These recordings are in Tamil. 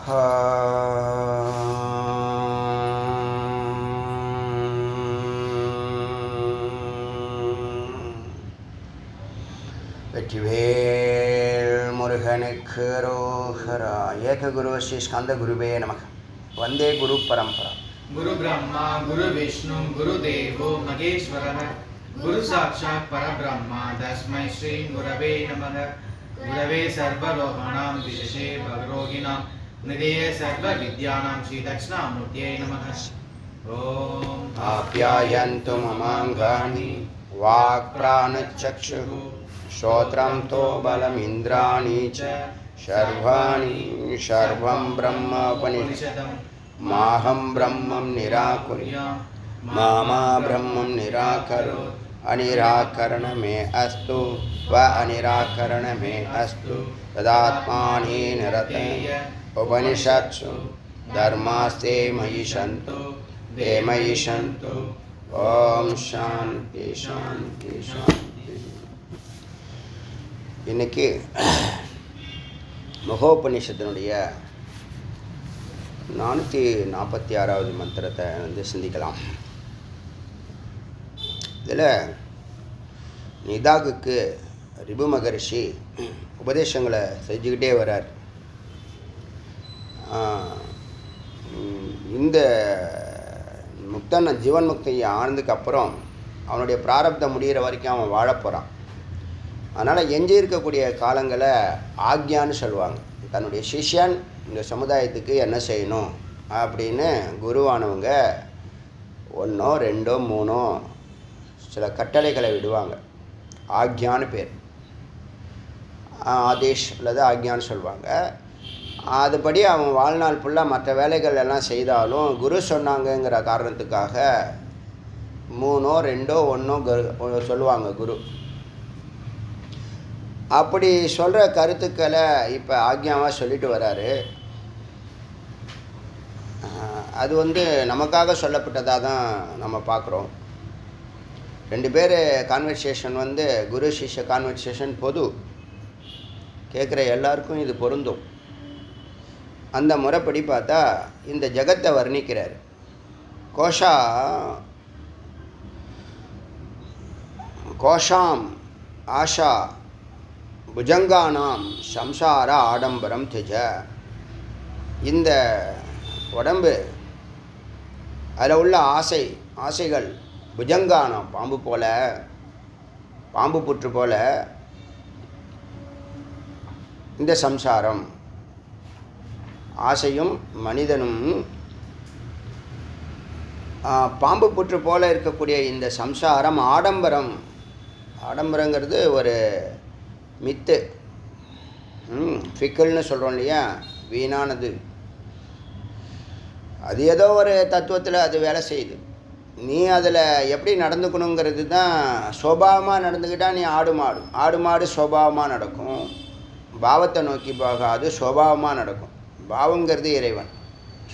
வெற்றிவேல் முருகனுக்கு ரோஹரா. ஏக குரு ஸ்ரீ ஸ்கந்த குருவே நமக. வந்தே குரு பரம்பரா. குரு பிரம்மா குரு விஷ்ணு குரு தேவோ மகேஸ்வரः குரு சாட்சாத் பரபிரம்மா தஸ்மை ஸ்ரீ குரவே நமः. குரவே சர்வலோகானாம் விசேஷே பவரோகிணாம் நிதயே சர்வ வித்யானாம் ஸ்ரீ தட்சிணாமூர்த்தியே நமः. ஓம் ஆப்யாயந்து மமாங்கானி வாக் பிராணச்சக்ஷுः ஸ்ரோத்ரம் தோ பலமிந்திராணி ச சர்வாணி சர்வம் பிரம்மோபனிஷதம் மாஹம் பிரம்மம் நிராகுர்யாம் மாமா பிரம்மம் நிராகரோ அனிராகரண மே அஸ்து வ அனிராகரண மே அஸ்து ததாத்மானி நிரதய உபனிஷத்சு தர்மாஸ்தே மயி சந்து தே மயி சந்து. ஓம் சாந்தி சாந்தி சாந்தி. இன்னைக்கு மகோபனிஷத்தினுடைய 446வது மந்திரத்தை சிந்திக்கலாம். இதில் நிதாகுக்கு ரிபு மகரிஷி உபதேசங்களை செஞ்சுக்கிட்டே வர்றார். இந்த முக்தன் ஜீவன் முக்தியை ஆனதுக்கு அப்புறம் அவனுடைய பிராரப்தம் முடிகிற வரைக்கும் அவன் வாழப்போகிறான். அதனால் எஞ்சி இருக்கக்கூடிய காலங்களை ஆக்யான்னு சொல்லுவாங்க. தன்னுடைய சிஷ்யன் இந்த சமுதாயத்துக்கு என்ன செய்யணும் அப்படின்னு குருவானவங்க 1 2 3 சில கட்டளைகளை விடுவாங்க. ஆக்யான்னு பேர், ஆதேஷ் அல்லது ஆக்யான்னு சொல்லுவாங்க. அதுபடி அவன் வாழ்நாள் ஃபுல்லாக மற்ற வேலைகள் எல்லாம் செய்தாலும் குரு சொன்னாங்கங்கிற காரணத்துக்காக 3 2 1 சொல்லுவாங்க குரு. அப்படி சொல்கிற கருத்துக்களை இப்போ ஆக்யாவாக சொல்லிட்டு வராரு. அது நமக்காக சொல்லப்பட்டதாக தான் நம்ம பார்க்குறோம். 2 பேர் கான்வர்சேஷன் குரு சிஷ்ய கான்வர்சேஷன் பொது, கேட்குற எல்லாருக்கும் இது பொருந்தும். அந்த முறைப்படி பார்த்தா இந்த ஜகத்தை வர்ணிக்கிறார். கோஷாம் ஆஷா புஜங்கானாம் சம்சார ஆடம்பரம் திஜ. இந்த உடம்பு, அதில் உள்ள ஆசைகள் புஜங்கானம் பாம்பு புற்று போல இந்த சம்சாரம், ஆசையும் மனிதனும் பாம்பு புற்று போல இருக்கக்கூடிய இந்த சம்சாரம் ஆடம்பரங்கிறது ஒரு மித்து, ஃபிக்கல்னு சொல்கிறோம் இல்லையா, வீணானது. அது ஏதோ ஒரு தத்துவத்தில் அது வேலை செய்யுது. நீ அதில் எப்படி நடந்துக்கணுங்கிறது தான். சுபாவமாக நடந்துக்கிட்டால் நீ ஆடு மாடு சுபாவமாக நடக்கும். பாவத்தை நோக்கி போகாது, சுபாவமாக நடக்கும். பாவங்கிறது இறைவன்.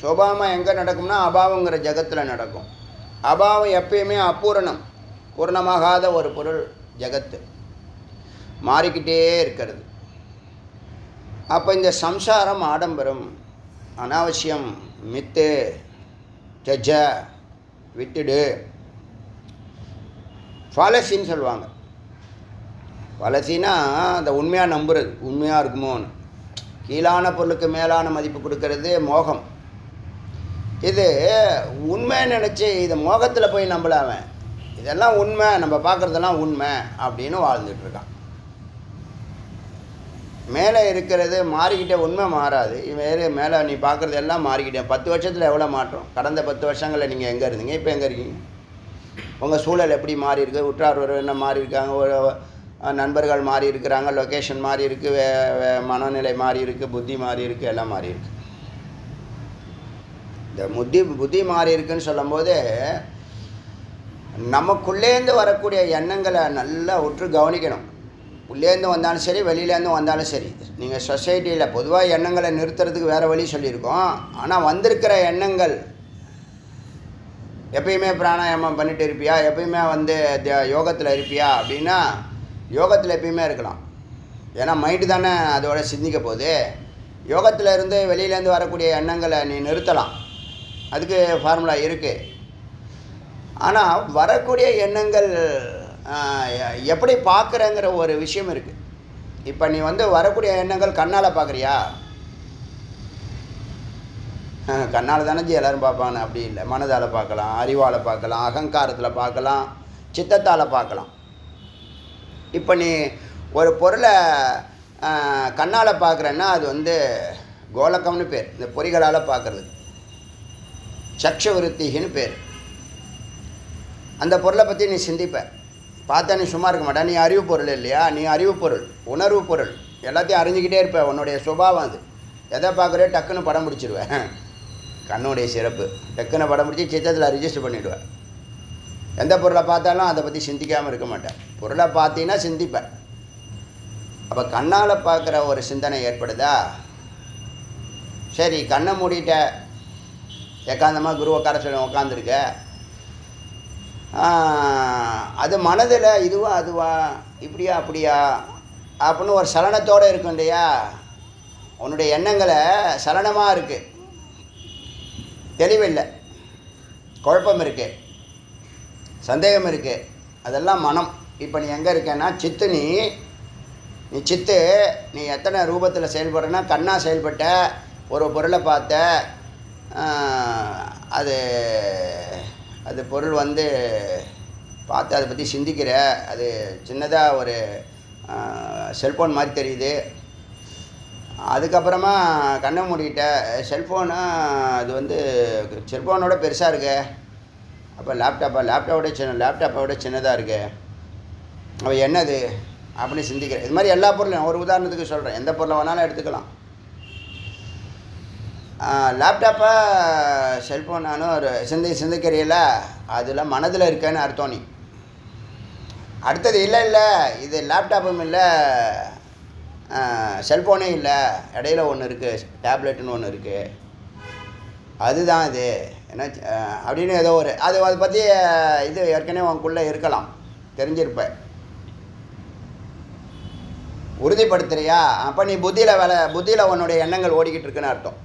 சுபாவமாக எங்கே நடக்கும்னா அபாவங்கிற ஜகத்தில் நடக்கும். அபாவம் எப்பயுமே அபூரணம், பூரணமாகாத ஒரு பொருள் ஜகத்து, மாறிக்கிட்டே இருக்கிறது. அப்போ இந்த சம்சாரம் ஆடம்பரம், அனாவசியம், மித்து, ஜஜ, விட்டுடு, ஃபாலசின்னு சொல்லுவாங்க. ஃபாலசின்னா அந்த உண்மையாக நம்புறது, உண்மையாக இருக்குமோன்னு. கீழான பொருளுக்கு மேலான மதிப்பு கொடுக்கறது மோகம். இது உண்மைன்னு நினச்சி இதை மோகத்தில் போய் நம்பலாம, இதெல்லாம் உண்மை, நம்ம பார்க்குறதெல்லாம் உண்மை அப்படின்னு வாழ்ந்துட்டுருக்கான். மேலே இருக்கிறது மாறிக்கிட்டே, உண்மை மாறாது. வேறு மேலே நீ பார்க்குறது எல்லாம் மாறிக்கிட்டே. 10 வருஷத்தில் எவ்வளோ மாற்றம்? கடந்த 10 வருஷங்களில் நீங்கள் எங்கே இருந்தீங்க, இப்போ எங்கே இருக்கீங்க? உங்கள் சூழல் எப்படி மாறி இருக்குது? உற்றார் உறவு என்ன மாறி இருக்காங்க, நண்பர்கள் மாறி இருக்கிறாங்க, லொக்கேஷன் மாறி இருக்குது, மனநிலை மாறி இருக்குது, புத்தி மாறி இருக்குது, எல்லாம் மாறி இருக்குது. இந்த புத்தி மாறி இருக்குன்னு சொல்லும்போது நமக்குள்ளேருந்து வரக்கூடிய எண்ணங்களை நல்லா உற்று கவனிக்கணும். உள்ளேருந்து வந்தாலும் சரி, வெளியிலேருந்து வந்தாலும் சரி. நீங்கள் சொசைட்டியில் பொதுவாக எண்ணங்களை நிறுத்துறதுக்கு வேறு வழி சொல்லியிருக்கோம். ஆனால் வந்திருக்கிற எண்ணங்கள் எப்பயுமே பிராணாயாமம் பண்ணிட்டு இருப்பியா, எப்பயுமே யோகத்தில் இருப்பியா அப்படின்னா யோகத்தில் எப்பயுமே இருக்கலாம். ஏன்னா மைண்டு தானே அதோட சிந்திக்க போகுது. யோகத்தில் இருந்து வெளியிலேருந்து வரக்கூடிய எண்ணங்களை நீ நிறுத்தலாம், அதுக்கு ஃபார்முலா இருக்குது. ஆனால் வரக்கூடிய எண்ணங்கள் எப்படி பார்க்குறங்கிற ஒரு விஷயம் இருக்குது. இப்போ நீ வந்து வரக்கூடிய எண்ணங்கள் கண்ணால் பார்க்குறியா? கண்ணால் தானே எல்லோரும் பார்ப்பாங்க. அப்படி இல்லை, மனதால் பார்க்கலாம், அறிவால் பார்க்கலாம், அகங்காரத்தில் பார்க்கலாம், சித்தத்தால் பார்க்கலாம். இப்போ நீ ஒரு பொருளை கண்ணால் பார்க்குறேன்னா அது வந்து கோலக்கம்னு பேர். இந்த பொறிகளால் பார்க்குறது சக்ஷ விருத்தின்னு பேர். அந்த பொருளை பற்றி நீ சிந்திப்ப, பார்த்தா நீ சும்மா இருக்க மாட்டா. நீ அறிவு பொருள் இல்லையா? நீ அறிவு பொருள், உணர்வு பொருள், எல்லாத்தையும் அறிஞ்சிக்கிட்டே இருப்ப. உன்னுடைய சுபாவம் அது. எதை பார்க்குறே டக்குன்னு படம் பிடிச்சிடுவேன். கண்ணுடைய சிறப்பு, டக்குன்னு படம் பிடிச்சி சித்தத்தில் ரிஜிஸ்டர் பண்ணிவிடுவேன். எந்த பொருளை பார்த்தாலும் அதை பற்றி சிந்திக்காமல் இருக்க மாட்டேன். பொருளை பார்த்தீங்கன்னா சிந்திப்பேன். அப்போ கண்ணால் பார்க்குற ஒரு சிந்தனை ஏற்படுதா? சரி, கண்ணை மூடிட்ட, ஏகாந்தமாக குரு உட்கார சொல்லி உட்காந்துருக்க. அது மனதில் இதுவா அதுவா, இப்படியா அப்படியா அப்படின்னு ஒரு சலனத்தோடு இருக்கும் இல்லையா? உன்னுடைய எண்ணங்களை சலனமாக இருக்குது, தெளிவில்லை, குழப்பம் இருக்குது, சந்தேகம் இருக்குது, அதெல்லாம் மனம். இப்போ நீ எங்கே இருக்கேன்னா சித்து. நீ சித்து, நீ எத்தனை ரூபத்தில் செயல்படுறன்னா, கண்ணா செயல்பட்ட, ஒரு பொருளை பார்த்த, அது பொருள் வந்து பார்த்து அதை பற்றி சிந்திக்கிற. அது சின்னதாக ஒரு செல்ஃபோன் மாதிரி தெரியுது. அதுக்கப்புறமா கண்ணை மூடிக்கிட்ட, செல்ஃபோனு அது வந்து செல்ஃபோனோட பெருசாக இருக்கு. அப்போ லேப்டாப்பை விட சின்னதாக இருக்கு. அப்போ என்னது அப்படின்னு சிந்திக்கிறேன். இது மாதிரி எல்லா பொருளும், ஒரு உதாரணத்துக்கு சொல்கிறேன், எந்த பொருளை வேணாலும் எடுத்துக்கலாம். லேப்டாப்பை செல்ஃபோனானு ஒரு சிந்திக்கிறியில, அதில் மனதில் இருக்கேன்னு அர்த்தம். நீ அடுத்தது இல்லை இது லேப்டாப்பும் இல்லை, செல்ஃபோனே இல்லை, இடையில ஒன்று இருக்குது, டேப்லெட்டுன்னு ஒன்று இருக்குது, அதுதான் இது என்ன அப்படின்னு ஏதோ ஒரு அதை பற்றி இது ஏற்கனவே உனக்குள்ளே இருக்கலாம், தெரிஞ்சிருப்ப, உறுதிப்படுத்துறியா? அப்போ நீ புத்தியில் உன்னுடைய எண்ணங்கள் ஓடிக்கிட்டு இருக்குன்னு அர்த்தம்.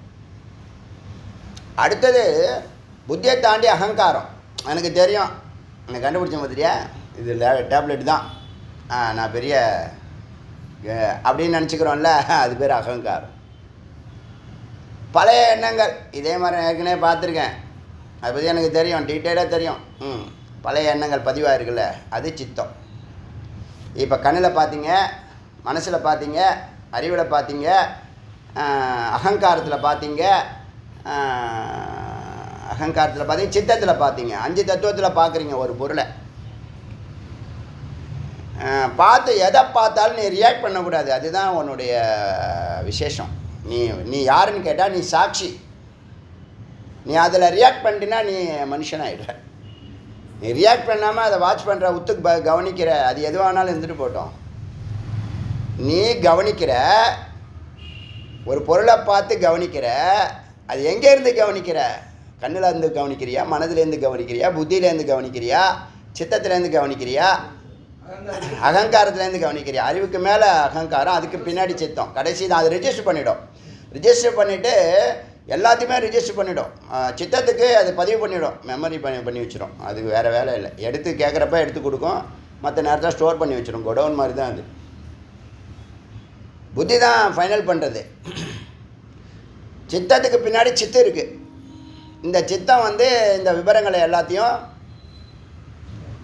அடுத்தது புத்தியை தாண்டி அகங்காரம். எனக்கு தெரியும், எனக்கு கண்டுபிடிச்ச மாதிரியா, இது டேப்லெட் தான், நான் பெரிய அப்படின்னு நினச்சிக்கிறோம்ல, அது பேர் அகங்காரம். பழைய எண்ணங்கள் இதே மாதிரி நான் ஏற்கனவே பார்த்துருக்கேன், அதை பற்றி எனக்கு தெரியும், டீட்டெயிலாக தெரியும். பழைய எண்ணங்கள் பதிவாக இருக்குல்ல, அது சித்தம். இப்போ கண்ணில் பார்த்தீங்க, மனசில் பார்த்தீங்க, அறிவில் பார்த்தீங்க, அகங்காரத்தில் பார்த்தீங்க, சித்தத்தில் பார்த்தீங்க. 5 தத்துவத்தில் பார்க்குறீங்க ஒரு பொருளை. பார்த்து எதை பார்த்தாலும் நீ ரியாக்ட் பண்ணக்கூடாது, அதுதான் உன்னுடைய விசேஷம். நீ யாருன்னு கேட்டால் நீ சாட்சி. நீ அதில் ரியாக்ட் பண்ணிட்டீன்னா நீ மனுஷனாகிடுற. நீ ரியாக்ட் பண்ணாமல் அதை வாட்ச் பண்ணுற, உத்துக்கு கவனிக்கிற, அது எதுவானாலும் இருந்துட்டு போட்டோம். நீ கவனிக்கிற, ஒரு பொருளை பார்த்து கவனிக்கிற, அது எங்கேருந்து கவனிக்கிற? கண்ணில் இருந்து கவனிக்கிறியா, மனதிலேருந்து கவனிக்கிறியா, புத்தியிலேருந்து கவனிக்கிறியா, சித்தத்துலேருந்து கவனிக்கிறியா, அகங்காரத்துலேருந்து கவனிக்கிறியா? அறிவுக்கு மேலே அகங்காரம், அதுக்கு பின்னாடி சித்தம், கடைசி தான். அது ரிஜிஸ்டர் பண்ணிவிடும். ரிஜிஸ்டர் பண்ணிவிட்டு எல்லாத்தையுமே ரிஜிஸ்டர் பண்ணிவிடும். சித்தத்துக்கு அது பதிவு பண்ணிவிடும், மெமரி பண்ணி வச்சிடும். அதுக்கு வேறு வேலை இல்லை. எடுத்து கேட்குறப்ப எடுத்து கொடுக்கும், மற்ற நேரத்தில் ஸ்டோர் பண்ணி வச்சிடும். கொடவுன் மாதிரி தான் அது. புத்தி தான் ஃபைனல் பண்ணுறது. சித்தத்துக்கு பின்னாடி சித்து இருக்குது. இந்த சித்தம் வந்து இந்த விவரங்களை எல்லாத்தையும்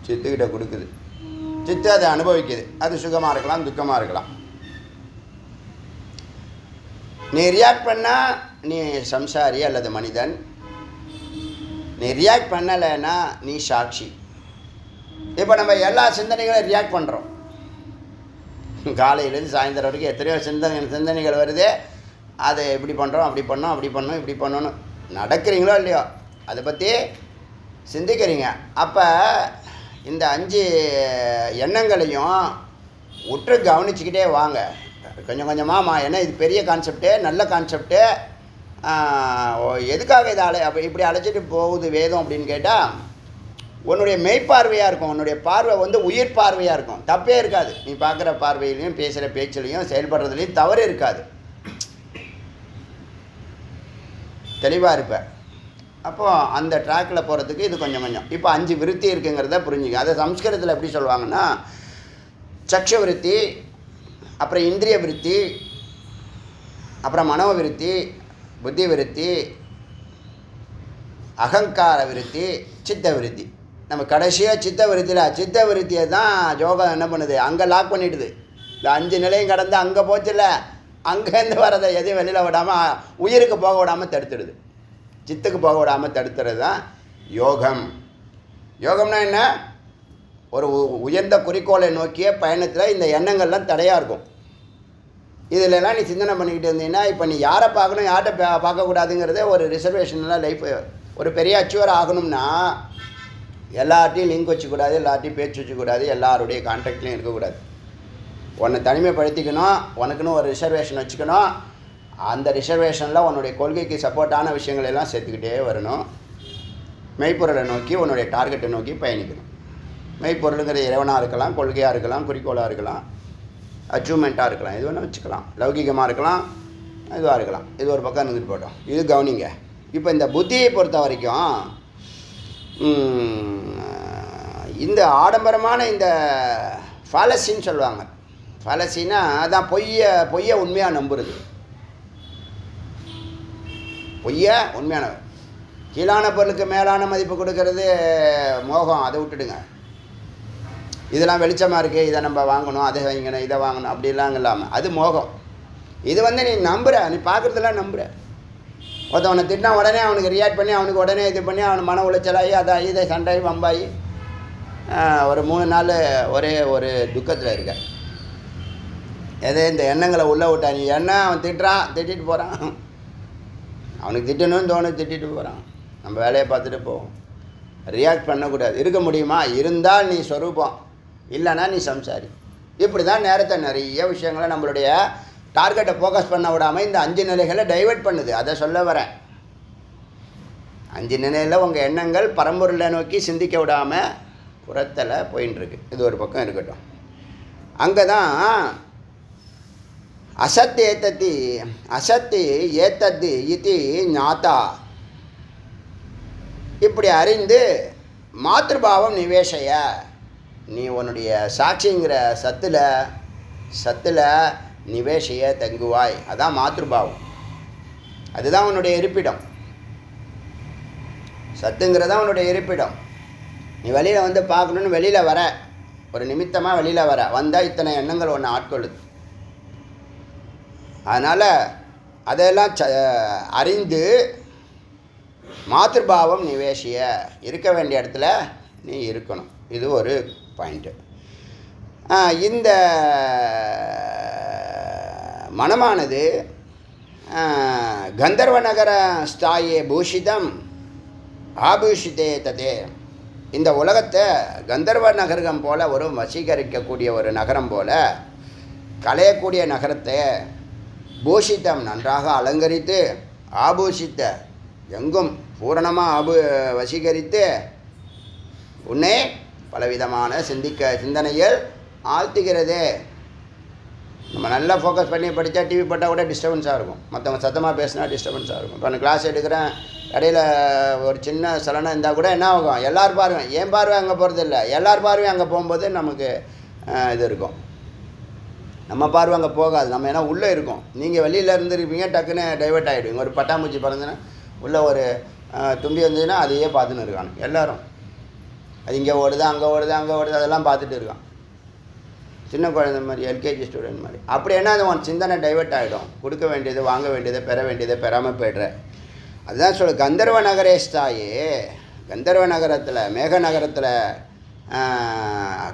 சித்துக்கிட்ட கொடுக்குது. சித்து அதை அனுபவிக்குது. அது சுகமாக இருக்கலாம், துக்கமாக இருக்கலாம். நீ ரியாக்ட் பண்ணால் நீ சம்சாரி அல்லது மனிதன். நீ ரியாக்ட் பண்ணலைன்னா நீ சாட்சி. இப்போ நம்ம எல்லா சிந்தனைகளையும் ரியாக்ட் பண்ணுறோம். காலையிலேருந்து சாயந்தரம் வரைக்கும் எத்தனையோ சிந்தனைகள் வருது. அதை இப்படி பண்ணுறோம், அப்படி பண்ணோம், அப்படி பண்ணோம், இப்படி பண்ணணும். நடக்கிறீங்களோ இல்லையோ அதை பற்றி சிந்திக்கிறீங்க. அப்போ இந்த 5 எண்ணங்களையும் உற்று கவனிச்சுக்கிட்டே வாங்க, கொஞ்சம் கொஞ்சமாக. ஏன்னா இது பெரிய கான்செப்டு, நல்ல கான்செப்டு. எதுக்காக இதை இப்படி அழைச்சிட்டு போகுது வேதம் அப்படின்னு கேட்டால், உன்னுடைய மெய்ப்பார்வையாக இருக்கும். உன்னுடைய பார்வை வந்து உயிர் பார்வையாக இருக்கும். தப்பே இருக்காது. நீ பார்க்குற பார்வையிலையும், பேசுகிற பேச்சிலையும், செயல்படுறதுலையும் தவறு இருக்காது. தெளிவாக இருப்பேன். அப்போது அந்த ட்ராக்கில் போகிறதுக்கு இது கொஞ்சம் கொஞ்சம். இப்போ 5 விருத்தி இருக்குங்கிறத புரிஞ்சுங்க. அதை சம்ஸ்கிருதத்தில் எப்படி சொல்லுவாங்கன்னா, சக்ஷு விருத்தி, அப்புறம் இந்திரிய விருத்தி, அப்புறம் மனோ விருத்தி, புத்தி விருத்தி, அகங்கார விருத்தி, சித்த விருத்தி. நம்ம கடைசியாக சித்த விருத்தியை தான் யோகம் என்ன பண்ணுது, அங்கே லாக் பண்ணிவிடுது. இந்த 5 நிலையும் கடந்து அங்கே போச்சுல்ல, அங்கேருந்து வரதை எதையும் வெளியில் விடாமல் உயிருக்கு போக விடாமல் தடுத்துடுது. சித்துக்கு போக விடாமல் தடுத்துறது தான் யோகம். யோகம்னா என்ன? ஒரு உயர்ந்த குறிக்கோளை நோக்கிய பயணத்தில் இந்த எண்ணங்கள்லாம் தடையாக இருக்கும். இதிலெல்லாம் நீ சிந்தனை பண்ணிக்கிட்டு இருந்தீங்கன்னா, இப்போ நீ யாரை பார்க்கணும், யார்கிட்ட பார்க்கக்கூடாதுங்கிறதே ஒரு ரிசர்வேஷன்லாம் லைஃப். ஒரு பெரிய அச்சீவர் ஆகணும்னா எல்லார்ட்டையும் லிங்க் வச்சுக்கூடாது, எல்லார்ட்டையும் பேச்சு வச்சுக்கூடாது, எல்லாருடைய கான்டாக்ட்லேயும் இருக்கக்கூடாது. உன்னை தனிமைப்படுத்திக்கணும், உனக்குன்னு ஒரு ரிசர்வேஷன் வச்சுக்கணும். அந்த ரிசர்வேஷனில் உன்னுடைய கொள்கைக்கு சப்போர்ட்டான விஷயங்கள் எல்லாம் சேர்த்துக்கிட்டே வரணும். மெய்ப்பொருளை நோக்கி உன்னுடைய டார்கெட்டை நோக்கி பயணிக்கணும். மெய்ப்பொருளுங்கிற இறைவனாக இருக்கலாம், கொள்கையாக இருக்கலாம், குறிக்கோளாக இருக்கலாம், அச்சீவ்மெண்ட்டாக இருக்கலாம், இது வேணால் வச்சுக்கலாம். லௌகிகமாக இருக்கலாம், இதுவாக இருக்கலாம். இது ஒரு பக்கம் இருந்துட்டு போட்டோம். இது கவனிங்க. இப்போ இந்த புத்தியை பொறுத்த வரைக்கும் இந்த ஆடம்பரமான இந்த ஃபாலசின்னு சொல்லுவாங்க. ஃபாலசின்னா அதான் பொய்யை உண்மையாக நம்புறது. பொய்ய உண்மையான கீழான பொருளுக்கு மேலான மதிப்பு கொடுக்கறது மோகம். அதை விட்டுடுங்க. இதெல்லாம் வெளிச்சமாக இருக்குது, இதை நம்ம வாங்கணும், அதை வாங்கணும், இதை வாங்கணும், அப்படிலாம் இல்லாமல் அது மோகம். இது நீ நம்புகிற, நீ பார்க்குறதெல்லாம் நம்புகிற. ஒருத்தவனை திட்டினா உடனே அவனுக்கு ரியாக்ட் பண்ணி அவனுக்கு உடனே இது பண்ணி அவன் மன உளைச்சலாகி அதாகி இதை சண்டை வம்பாகி ஒரு 3 நாள் ஒரே ஒரு துக்கத்தில் இருக்க. எதே இந்த எண்ணங்களை உள்ளே விட்டா, நீ எண்ணம் அவன் திட்டிட்டு போகிறான். அவனுக்கு திட்டணும்னு தோணு, திட்டிட்டு போகிறான். நம்ம வேலையை பார்த்துட்டு போவோம். ரியாக்ட் பண்ணக்கூடாது. இருக்க முடியுமா? இருந்தால் நீ ஸ்வரூபம், இல்லைன்னா நீ சம்சாரி. இப்படி தான் நேரத்தை நிறைய விஷயங்களை நம்மளுடைய டார்கெட்டை ஃபோக்கஸ் பண்ண விடாமல் இந்த 5 நிலைகளை டைவெர்ட் பண்ணுது. அதை சொல்ல வரேன். 5 நிலையில் உங்கள் எண்ணங்கள் பரம்பொருளை நோக்கி சிந்திக்க விடாமல் புறத்தில் போயின்ட்டுருக்கு. இது ஒரு பக்கம் இருக்கட்டும். அங்கே தான் அசத் ஏத்தத்து இது ஞாத்தா. இப்படி அறிந்து மாத்ருபாவம் நிவேஷய, நீ உன்னுடைய சாட்சிங்கிற சத்தில் நிவேஷைய தங்குவாய். அதான் மாத்ருபாவம். அதுதான் உன்னுடைய இருப்பிடம். சத்துங்கிறதான் உன்னுடைய இருப்பிடம். நீ வெளியில் பார்க்கணுன்னு வெளியில் வர, ஒரு நிமித்தமாக வெளியில் வந்தால் இத்தனை எண்ணங்கள் ஒன்று ஆட்கொள்ளுது. அதனால் அதையெல்லாம் அறிந்து மாத்ருபாவம் நிவேஷிய, இருக்க வேண்டிய இடத்துல நீ இருக்கணும். இது ஒரு பாயிண்ட்டு. இந்த மனமானது கந்தர்வ நகர ஸ்தாயே பூஷிதம் ஆபூஷிதே ததே. இந்த உலகத்தை கந்தர்வ நகரம் போல் ஒரு வசீகரிக்கக்கூடிய ஒரு நகரம் போல் கலையக்கூடிய நகரத்தை பூஷித்தம் நன்றாக அலங்கரித்து ஆபூஷித்த எங்கும் பூரணமாக வசீகரித்து உன்னே பலவிதமான சிந்தனைகள் ஆழ்த்துகிறதே. நம்ம நல்லா ஃபோக்கஸ் பண்ணி படித்தா டிவி போட்டால் கூட டிஸ்டர்பன்ஸாக இருக்கும். மற்றவங்க சத்தமாக பேசினா டிஸ்டர்பன்ஸாக இருக்கும். இப்போ நான் கிளாஸ் எடுக்கிறேன், இடையில ஒரு சின்ன சலனம் இருந்தால் கூட என்ன ஆகும், எல்லோரும் பார்வை, ஏன் பார்வை அங்கே போகிறது இல்லை, எல்லார் பார்வையும் அங்கே போகும்போது நமக்கு இது இருக்கும். நம்ம பார்வை அங்கே போகாது. நம்ம ஏன்னா உள்ளே இருக்கும். நீங்கள் வெளியில் இருந்துருப்பீங்க, டக்குன்னு டைவெர்ட் ஆகிடுவீங்க. ஒரு பட்டாம்பூச்சி பறந்துன்னா உள்ளே ஒரு தும்பி வந்ததுன்னா அதையே பார்த்துன்னு இருக்காங்க எல்லோரும். அது இங்கே ஓடுது, அங்கே ஓடுது, அங்கே ஓடுது, அதெல்லாம் பார்த்துட்டு இருக்கான். சின்ன குழந்தை மாதிரி, எல்கேஜி ஸ்டூடெண்ட் மாதிரி. அப்படி என்ன, அது உன் சிந்தனை டைவெர்ட் ஆகிடும். கொடுக்க வேண்டியது, வாங்க வேண்டியதை, பெற வேண்டியதை பெறாமல் போய்டுற. அதுதான் சொல்ல கந்தர்வ நகரேஸ்தாயே. கந்தர்வ நகரத்தில், மேக நகரத்தில்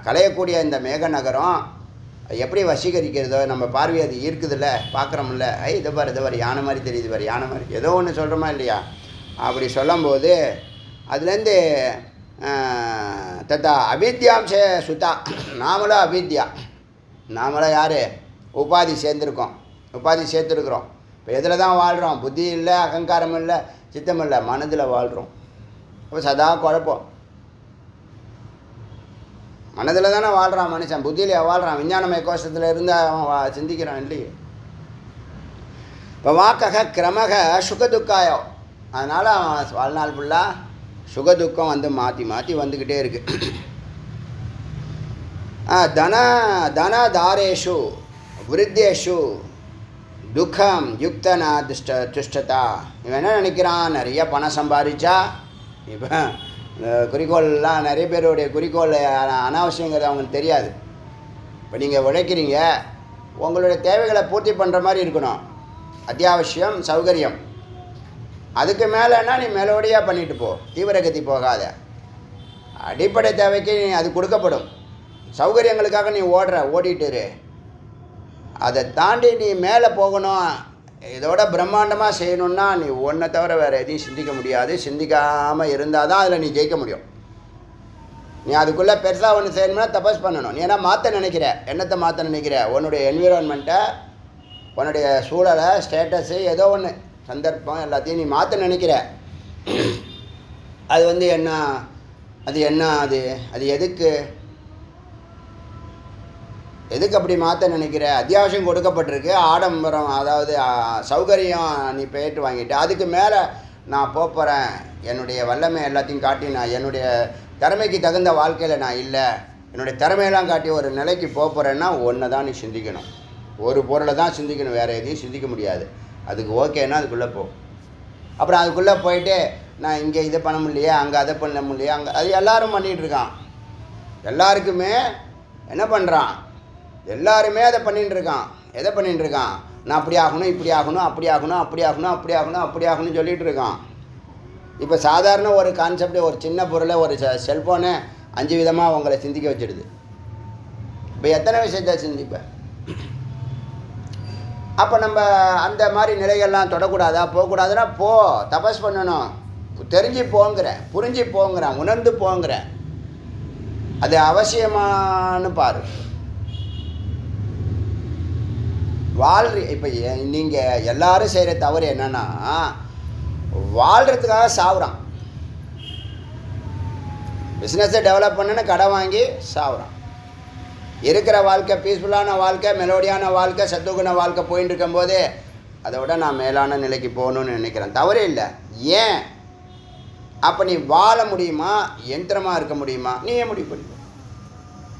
கலையக்கூடிய இந்த மேக நகரம் எப்படி வசீகரிக்கிறதோ நம்ம பார்வை அது ஈர்க்குதில்ல, பார்க்குறோம்ல. இதை பாரு யானை மாதிரி தெரியுது, பாரு யானை மாதிரி, ஏதோ ஒன்று சொல்கிறோமா இல்லையா? அப்படி சொல்லும்போது அதுலேருந்து தத்தா அவித்யாம்ச சுதா, நாமளும் அவித்யா, நாமளும் யார்? உபாதி சேர்த்துருக்குறோம். இப்போ எதில் தான் வாழ்கிறோம்? புத்தி இல்லை, அகங்காரம் இல்லை, சித்தம் இல்லை, மனதில் வாழ்கிறோம். அப்போ சதா குழப்பம். மனதில் தானே வாழ்கிறான் மனுஷன், புத்தியிலே வாழ்கிறான். விஞ்ஞானமய கோஷத்தில் இருந்து அவன் சிந்திக்கிறான் இல்லையே. இப்போ வாக்கக கிரமக சுகதுக்காயோ, அதனால் அவன் வாழ்நாள் ஃபுல்லாக சுகதுக்கம் வந்து மாற்றி மாற்றி வந்துக்கிட்டே இருக்கு. தனதாரேஷு விருத்தேஷு துக்கம் யுக்தனா துஷ்டதா. இவன் என்ன நினைக்கிறான், நிறைய பணம் சம்பாதிச்சா, இப்போ குறிக்கோள்லாம் நிறைய பேருடைய குறிக்கோள் அனாவசியங்கிறது அவங்களுக்கு தெரியாது. இப்போ நீங்கள் உழைக்கிறீங்க, உங்களுடைய தேவைகளை பூர்த்தி பண்ணுற மாதிரி இருக்கணும், அத்தியாவசியம் சௌகரியம். அதுக்கு மேலேன்னா நீ மேலோடியாக பண்ணிட்டு போ, தீவிரகதி போகாத. அடிப்படை தேவைக்கு நீ அது கொடுக்கப்படும். சௌகரியங்களுக்காக நீ ஓடிட்டுரு. அதை தாண்டி நீ மேலே போகணும், இதோட பிரம்மாண்டமாக செய்யணுன்னா நீ ஒன்றை தவிர வேறு எதையும் சிந்திக்க முடியாது. சிந்திக்காமல் இருந்தால் தான் அதில் நீ ஜெயிக்க முடியும். நீ அதுக்குள்ளே பெருசாக ஒன்று செய்யணும்னா தபஸ் பண்ணணும். நீ ஏன்னா மாற்ற நினைக்கிற, என்னத்தை மாற்ற நினைக்கிற, உன்னுடைய என்விரான்மெண்ட்டை, உன்னுடைய சூழலை, ஸ்டேட்டஸு, ஏதோ ஒன்று சந்தர்ப்பம் எல்லாத்தையும் நீ மாற்ற நினைக்கிற. அது வந்து என்ன, அது என்ன, அது எதுக்கு அப்படி மாற்ற நினைக்கிற? அத்தியாவசியம் கொடுக்கப்பட்டிருக்கு, ஆடம்பரம், அதாவது சௌகரியம் நீ போயிட்டு வாங்கிட்டு, அதுக்கு மேலே நான் போகிறேன், என்னுடைய வல்லமை எல்லாத்தையும் காட்டி நான் என்னுடைய திறமைக்கு தகுந்த வாழ்க்கையில் நான் இல்லை, என்னுடைய திறமையெல்லாம் காட்டி ஒரு நிலைக்கு போகிறேன்னா ஒன்றை தான் நீ சிந்திக்கணும். ஒரு பொருளை தான் சிந்திக்கணும், வேறு எதையும் சிந்திக்க முடியாது. அதுக்கு ஓகேன்னா அதுக்குள்ளே போ. அப்புறம் அதுக்குள்ளே போயிட்டு நான் இங்கே இதை பண்ண முடியலையே, அங்கே அதை பண்ண முடியலையே, அங்கே அது எல்லோரும் பண்ணிகிட்ருக்கான். எல்லாருக்குமே என்ன பண்ணுறான், எல்லாருமே அதை பண்ணிட்டுருக்கான். எதை பண்ணிட்டுருக்கான், நான் அப்படி ஆகணும், இப்படி ஆகணும், அப்படி ஆகணும், அப்படி ஆகணும், அப்படி ஆகணும், அப்படி ஆகணும்னு சொல்லிகிட்டு இருக்கான். இப்போ சாதாரண ஒரு கான்செப்ட், ஒரு சின்ன பொருளை, ஒரு செல்ஃபோனை 5 விதமாக உங்களை சிந்திக்க வச்சிடுது. இப்போ எத்தனை விஷயத்தை சிந்திப்பேன்? அப்போ நம்ம அந்த மாதிரி நிலைகள்லாம் தொடக்கூடாதா, போகக்கூடாதுன்னா போ, தபஸ் பண்ணணும். தெரிஞ்சு போங்கிறேன், புரிஞ்சு போங்கிறேன், உணர்ந்து போங்கிறேன். அது அவசியமானு பாரு. இப்போ நீங்கள் எல்லாரும் செய்கிற தவறு என்னென்னா, வாழ்கிறதுக்காக சாவுறான். பிஸ்னஸை டெவலப் பண்ணுன்னு கடன் வாங்கி சாவுறான். இருக்கிற வாழ்க்கை, பீஸ்ஃபுல்லான வாழ்க்கை, மெலோடியான வாழ்க்கை, சத்துகுண வாழ்க்கை போயின்னு இருக்கும்போதே அதை விட நான் மேலான நிலைக்கு போகணுன்னு நினைக்கிறேன். தவறே இல்லை. ஏன்? அப்போ நீ வாழ முடியுமா, யந்திரமாக இருக்க முடியுமா, நீயே முடிவு பண்ணிக்கோ.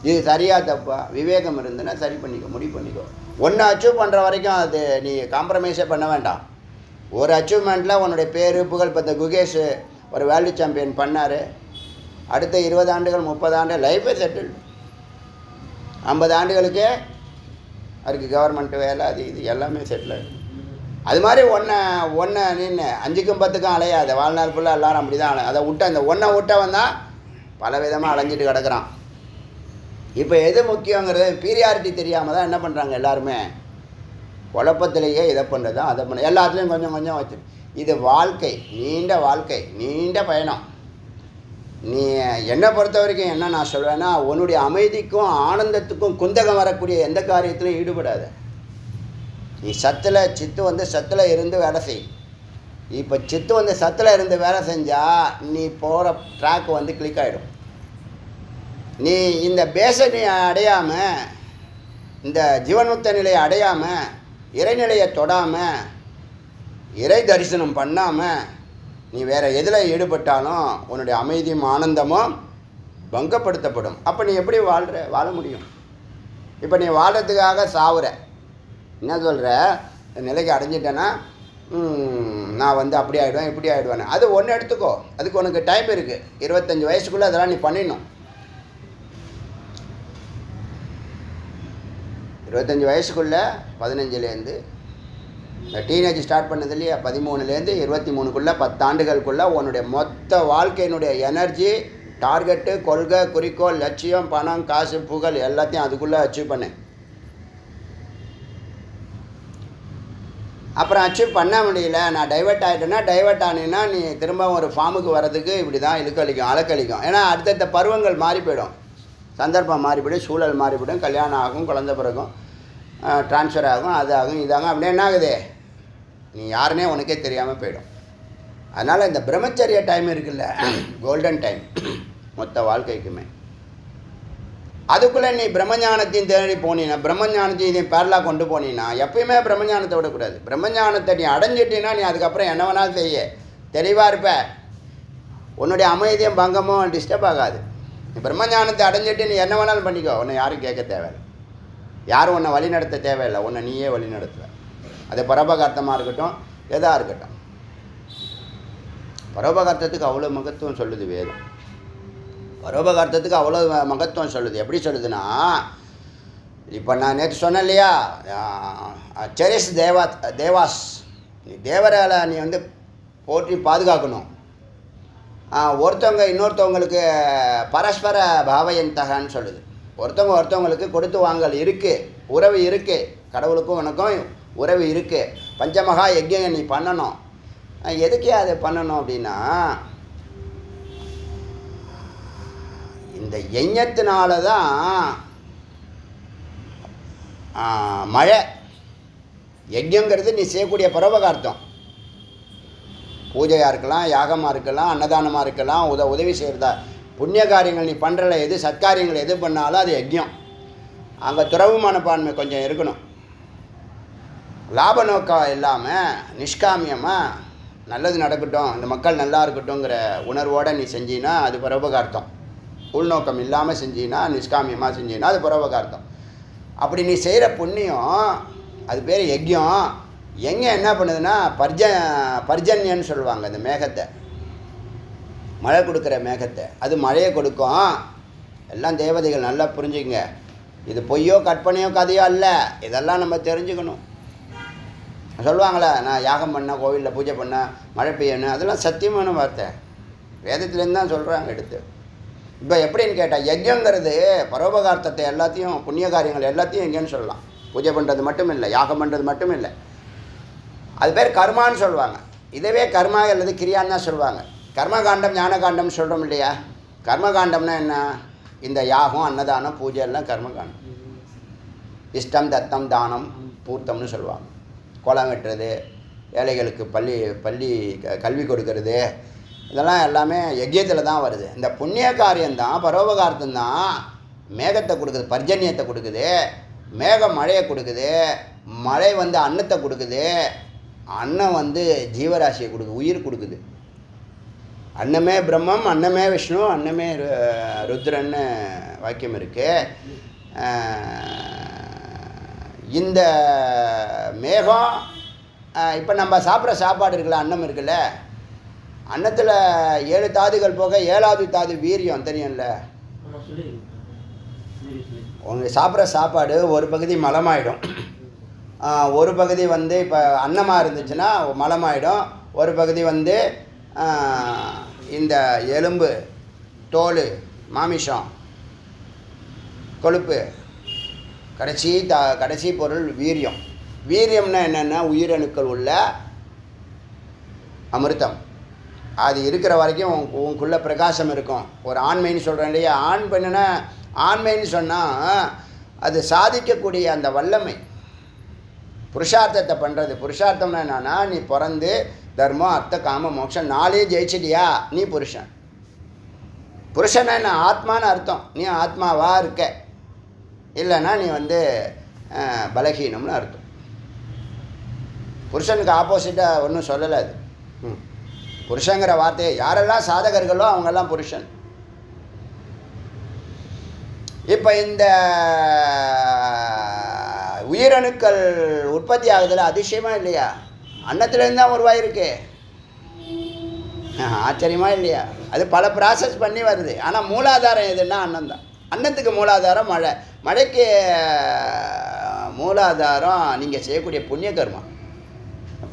இது சரியாக தப்பா, விவேகம் இருந்துன்னா சரி பண்ணிக்கோ, முடிவு பண்ணிக்கோ. ஒன்று அச்சீவ் பண்ணுற வரைக்கும் அது நீ காம்ப்ரமைஸே பண்ண வேண்டாம். ஒரு அச்சீவ்மெண்ட்டில் உன்னுடைய பேர் புகழ். இப்போ இந்த குகேஷ் ஒரு வேர்ல்டு சாம்பியன் பண்ணார், அடுத்த 20 ஆண்டுகள் 30 ஆண்டு லைஃபே செட்டில்டு. 50 ஆண்டுகளுக்கே அதுக்கு கவர்மெண்ட் வேலை, அது இது எல்லாமே செட்டில் ஆகிடும். அது மாதிரி ஒன்றை நின்று 5க்கும் 10க்கும் அலையாத. வாழ்நாள் ஃபுல்லாக எல்லோரும் அப்படி தான் அதை விட்டு, அந்த ஒன்றை விட்டவன் தான் பல விதமாக அலைஞ்சிட்டு கிடக்கிறான். இப்போ எது முக்கியங்கிறது பீரியாரிட்டி தெரியாமல் தான் என்ன பண்ணுறாங்க எல்லாருமே, குழப்பத்திலேயே இதை பண்ணுறது அதை பண்ண, எல்லாத்துலேயும் கொஞ்சம் கொஞ்சம் வச்சு. இது வாழ்க்கை, நீண்ட வாழ்க்கை, நீண்ட பயணம். நீ என்னை பொறுத்த வரைக்கும் என்ன நான் சொல்வேன்னா, உன்னுடைய அமைதிக்கும் ஆனந்தத்துக்கும் குந்தகம் வரக்கூடிய எந்த காரியத்திலையும் ஈடுபடாத. நீ சித்து வந்து சத்தில் இருந்து வேலை செய். இப்போ சித்து வந்து சத்தில் இருந்து வேலை செஞ்சால் நீ போகிற ட்ராக் வந்து கிளிக் ஆகிடும். நீ இந்த பேஸை நீ அடையாமல், இந்த ஜீவன்முக்த நிலையை அடையாமல், இறைநிலையை தொடாமல், இறை தரிசனம் பண்ணாமல் நீ வேறு எதில் ஈடுபட்டாலும் உன்னுடைய அமைதியும் ஆனந்தமும் பங்கப்படுத்தப்படும். அப்போ நீ எப்படி வாழ முடியும்? இப்போ நீ வாழ்கிறதுக்காக சாவுற. என்ன சொல்கிற, நிலைக்கு அடைஞ்சிட்டேன்னா நான் வந்து அப்படி ஆகிடுவேன், இப்படி ஆகிடுவேன். அது ஒன்று எடுத்துக்கோ, அதுக்கு உனக்கு டைம் இருக்குது. 25 வயசுக்குள்ளே அதெல்லாம் நீ பண்ணிடணும். 25 வயசுக்குள்ளே 15லேருந்து இந்த டீனேஜ் ஸ்டார்ட் பண்ணது இல்லையா, 13லேருந்து 23க்குள்ளே 10 ஆண்டுகளுக்குள்ளே உன்னுடைய மொத்த வாழ்க்கையினுடைய எனர்ஜி, டார்கெட்டு, கொள்கை, குறிக்கோள், லட்சியம், பணம், காசு, புகழ் எல்லாத்தையும் அதுக்குள்ளே அச்சீவ் பண்ணு. அப்புறம் அச்சீவ் பண்ண முடியல, நான் டைவெர்ட் ஆகிட்டேன்னா, டைவெர்ட் ஆனீங்கன்னா நீ திரும்ப ஒரு ஃபார்முக்கு வர்றதுக்கு இப்படி தான் இழுக்கழிக்கும், அலக்கழிக்கும். ஏன்னா அடுத்தடுத்த பருவங்கள் மாறி போயிடும், சந்தர்ப்பம் மாறிவிடும், சூழல் மாறிவிடும், கல்யாணம் ஆகும், குழந்தை பிறகும், ட்ரான்ஸ்ஃபர் ஆகும், அது ஆகும், இதாகும். அப்படியே என்ன ஆகுது, நீ யாருன்னே உனக்கே தெரியாமல் போயிடும். அதனால் இந்த பிரம்மச்சரிய டைம் இருக்குல்ல, கோல்டன் டைம் மொத்த வாழ்க்கைக்குமே, அதுக்குள்ளே நீ பிரம்மஞானத்தையும் தேடி போனீன்னா, பிரம்மஞானத்தையும் இதையும் பேரலாக கொண்டு போனீங்கன்னா, எப்பயுமே பிரம்மஞானத்தை விடக்கூடாது. பிரம்மஞானத்தை நீ அடைஞ்சிட்டீங்கன்னா நீ அதுக்கப்புறம் என்ன வேணாலும் செய்ய, தெளிவாக இருப்ப. உன்னுடைய அமைதியும் பங்கமும் டிஸ்டர்ப் ஆகாது. நீ பிரம்மஞானத்தை அடைஞ்சிட்டு நீ என்ன வேணாலும் பண்ணிக்கோ. உன்னை யாரும் கேட்க தேவையில்லை, யாரும் உன்னை வழி நடத்த தேவையில்லை. உன்னை நீயே வழி நடத்துவ. அது பரோபகார்த்தமாக இருக்கட்டும், எதாக இருக்கட்டும். பரோபகார்த்தத்துக்கு அவ்வளோ மகத்துவம் சொல்லுது வேதம். பரோபகார்த்தத்துக்கு அவ்வளோ மகத்துவம் சொல்லுது. எப்படி சொல்லுதுன்னா, இப்போ நான் நேற்று சொன்னேன் இல்லையா, செரிஸ் தேவாஸ், நீ தேவரால் நீ வந்து போற்றி பாதுகாக்கணும். ஒருத்தவங்க இன்னொருத்தவங்களுக்கு பரஸ்பர பாவயந்தகன்னு சொல்லுது. ஒருத்தவங்களுக்கு கொடுத்து வாங்கல் இருக்குது, உறவு இருக்குது. கடவுளுக்கும் உனக்கும் உறவு இருக்குது. பஞ்சமகா யஜ்யம் நீ பண்ணணும். எதுக்கே அதை பண்ணணும் அப்படின்னா, இந்த யஜ்ஞத்தினால தான் மழை. யஜ்யங்கிறது நீ செய்யக்கூடிய பரோபகார்த்தம். பூஜையாக இருக்கலாம், யாகமாக இருக்கலாம், அன்னதானமாக இருக்கலாம், உதவி செய்கிறதா புண்ணிய காரியங்கள் நீ பண்ணுறல எது, சத்காரியங்கள் எது பண்ணாலும் அது யஜ்யம். அங்கே துறவு மனப்பான்மை கொஞ்சம் இருக்கணும். லாப நோக்கம் இல்லாமல் நிஷ்காமியமாக நல்லது நடக்கட்டும், இந்த மக்கள் நல்லா இருக்கட்டும்ங்கிற உணர்வோடு நீ செஞ்சின்னா அது பரோபகார்த்தம். உள்நோக்கம் இல்லாமல் செஞ்சின்னா, நிஷ்காமியமாக செஞ்சின்னா அது பரோபகார்த்தம். அப்படி நீ செய்கிற புண்ணியம் அது பேர் யஜ்யம். யஜ்யம் என்ன பண்ணுதுன்னா, பர்ஜன்யன்னு சொல்லுவாங்க. இந்த மேகத்தை, மழை கொடுக்குற மேகத்தை, அது மழையை கொடுக்கும். எல்லாம் தேவதைகள் நல்லா புரிஞ்சுக்கங்க. இது பொய்யோ கற்பனையோ கதையோ அல்ல, இதெல்லாம் நம்ம தெரிஞ்சுக்கணும். சொல்லுவாங்களே, நான் யாகம் பண்ணேன், கோவிலில் பூஜை பண்ணேன், மழை பெய்யணும், அதெல்லாம் சத்தியமான வார்த்தை. வேதத்துலேருந்து தான் சொல்கிறாங்க எடுத்து. இப்போ எப்படின்னு கேட்டால், யஜ்யங்கிறது பரோபகார்த்தத்தை எல்லாத்தையும், புண்ணிய காரியங்கள் எல்லாத்தையும் எங்கேன்னு சொல்லலாம். பூஜை பண்ணுறது மட்டும் இல்லை, யாகம் பண்ணுறது மட்டும் இல்லை. அது பேர் கர்மான்னு சொல்லுவாங்க. இதவே கர்மா அல்லது கிரியான்னு தான் சொல்லுவாங்க. கர்மகாண்டம் ஞானகாண்டம்னு சொல்கிறோம் இல்லையா. கர்மகாண்டம்னா என்ன? இந்த யாகம், அன்னதானம், பூஜை எல்லாம் கர்மகாண்டம். இஷ்டம், தத்தம், தானம், பூர்த்தம்னு சொல்லுவாங்க. குளம் வெட்டுறது, ஏழைகளுக்கு பள்ளி கல்வி கொடுக்கறது, இதெல்லாம் எல்லாமே யஜ்யத்தில் தான் வருது. இந்த புண்ணிய காரியம்தான், பரோபகார்த்தம்தான் மேகத்தை கொடுக்குது, பர்ஜன்யத்தை கொடுக்குது. மேகம் மழையை கொடுக்குது, மழை வந்து அன்னத்தை கொடுக்குது, அன்னம் வந்து ஜீவராசியை கொடுக்குது, உயிர் கொடுக்குது. அன்னமே பிரம்மம், அன்னமே விஷ்ணு, அன்னமே ருத்ரன்னு வாக்கியம் இருக்குது. இந்த மேகம் இப்போ நம்ம சாப்பிட்ற சாப்பாடு இருக்குல்ல, அன்னம் இருக்குல்ல, அன்னத்தில் 7 தாதுகள் போக 7வது தாது வீரியம் தெரியும்ல. உங்கள் சாப்பிட்ற சாப்பாடு ஒரு பகுதி மலமாயிடும், ஒரு பகுதி வந்து இப்போ அன்னமாக இருந்துச்சுன்னா மலமாயிடும், ஒரு பகுதி வந்து இந்த எலும்பு, தோல், மாமிசம், கொழுப்பு, கடைசி பொருள் வீரியம். வீரியம்னா என்னென்னா உயிரணுக்கள் உள்ள அமிர்தம். அது இருக்கிற வரைக்கும் உனக்குள்ளே பிரகாசம் இருக்கும். ஒரு ஆண்மைன்னு சொல்கிறேன் இல்லையா, ஆண் பெண்ணுன்னா ஆண்மைன்னு சொன்னால் அது சாதிக்கக்கூடிய அந்த வல்லமை, புருஷார்த்தத்தை பண்ணுறது. புருஷார்த்தம்னா என்னன்னா, நீ பிறந்து தர்மம், அர்த்த, காம, மோட்சம் 4 ஜெயிச்சிட்டியா, நீ புருஷன். புருஷனா என்ன? ஆத்மான்னு அர்த்தம். நீ ஆத்மாவாக இருக்க, இல்லைன்னா நீ வந்து பலகீனம்னு அர்த்தம். புருஷனுக்கு ஆப்போசிட்டாக ஒன்றும் சொல்லலை அது. புருஷங்கிற வார்த்தையை யாரெல்லாம் சாதகர்களோ அவங்கெல்லாம் புருஷன். இப்போ இந்த உயிரணுக்கள் உற்பத்தி ஆகுதுல, அதிசயமாக இல்லையா? அன்னத்துலேருந்து தான் உருவாயிருக்கு. ஆச்சரியமாக இல்லையா? அது பல ப்ராசஸ் பண்ணி வருது. ஆனால் மூலாதாரம் எதுன்னா அன்னம் தான். அன்னத்துக்கு மூலாதாரம் மழை, மழைக்கு மூலாதாரம் நீங்கள் செய்யக்கூடிய புண்ணிய கர்மா.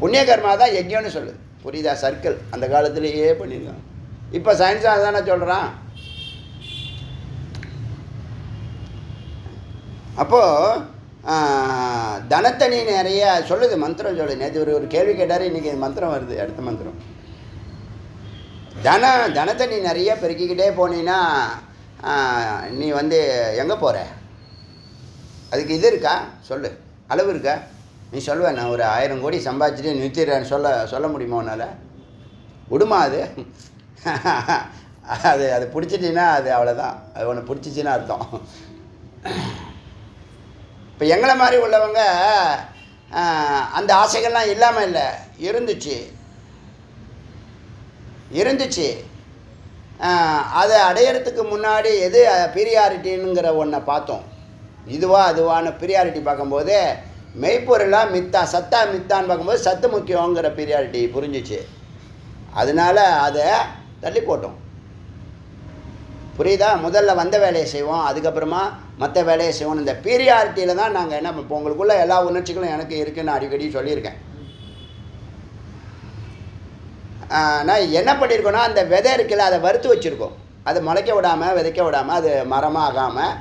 புண்ணிய கர்மா தான் யஜ்யம்னு சொல்லுது. புரியுதா? சர்க்கிள் அந்த காலத்திலேயே பண்ணியிருக்காங்க. இப்போ சயின்ஸாக தானே சொல்கிறான். அப்போது தனத்தனி நிறைய சொல்லுது, மந்திரம் சொல்லுது. நேற்று ஒரு கேள்வி கேட்டார், இன்றைக்கி மந்திரம் வருது, அடுத்த மந்திரம். தனத்தை நீ நிறைய பெருக்கிக்கிட்டே போனீன்னா நீ வந்து எங்கே போகிற? அதுக்கு இது இருக்கா? சொல்லு, அளவு இருக்கா? நீ சொல்லுவேன், நான் ஒரு 1000 கோடி சம்பாதிச்சுட்டு நிறுத்திடுறேன்னு சொல்ல முடியுமா உன்னால்? விடுமா அது? அது பிடிச்சிட்டின்னா அது அவ்வளோதான். அது ஒன்று பிடிச்சிச்சின்னு அர்த்தம். இப்போ எங்களை மாதிரி உள்ளவங்க அந்த ஆசைகள்லாம் இல்லாமல் இல்லை, இருந்துச்சு. இருந்துச்சு. அதை அடையிறதுக்கு முன்னாடி எது பீரியாரிட்டிங்கிற ஒன்றை பார்த்தோம். இதுவா அதுவான பீரியாரிட்டி பார்க்கும்போது மெய்ப்பொருளாக மித்தா சத்தா மித்தான்னு பார்க்கும்போது சத்து முக்கியங்கிற பீரியாரிட்டி புரிஞ்சிச்சு. அதனால அதை தள்ளி போட்டோம். புரியுதா? முதல்ல வந்த வேலையை செய்வோம், அதுக்கப்புறமா மற்ற வேலையை செய்வோம். இந்த பீரியாரிட்டியில் தான் நாங்கள் என்ன இப்போ உங்களுக்குள்ள எல்லா உணர்ச்சிகளும் எனக்கு இருக்குதுன்னு அடிக்கடி சொல்லியிருக்கேன். நான் என்ன பண்ணியிருக்கோன்னா அந்த விதை இருக்குல்ல அதை வறுத்து வச்சுருக்கோம். அதை முளைக்க விடாமல் விதைக்க விடாமல் அது மரமாக ஆகாமல்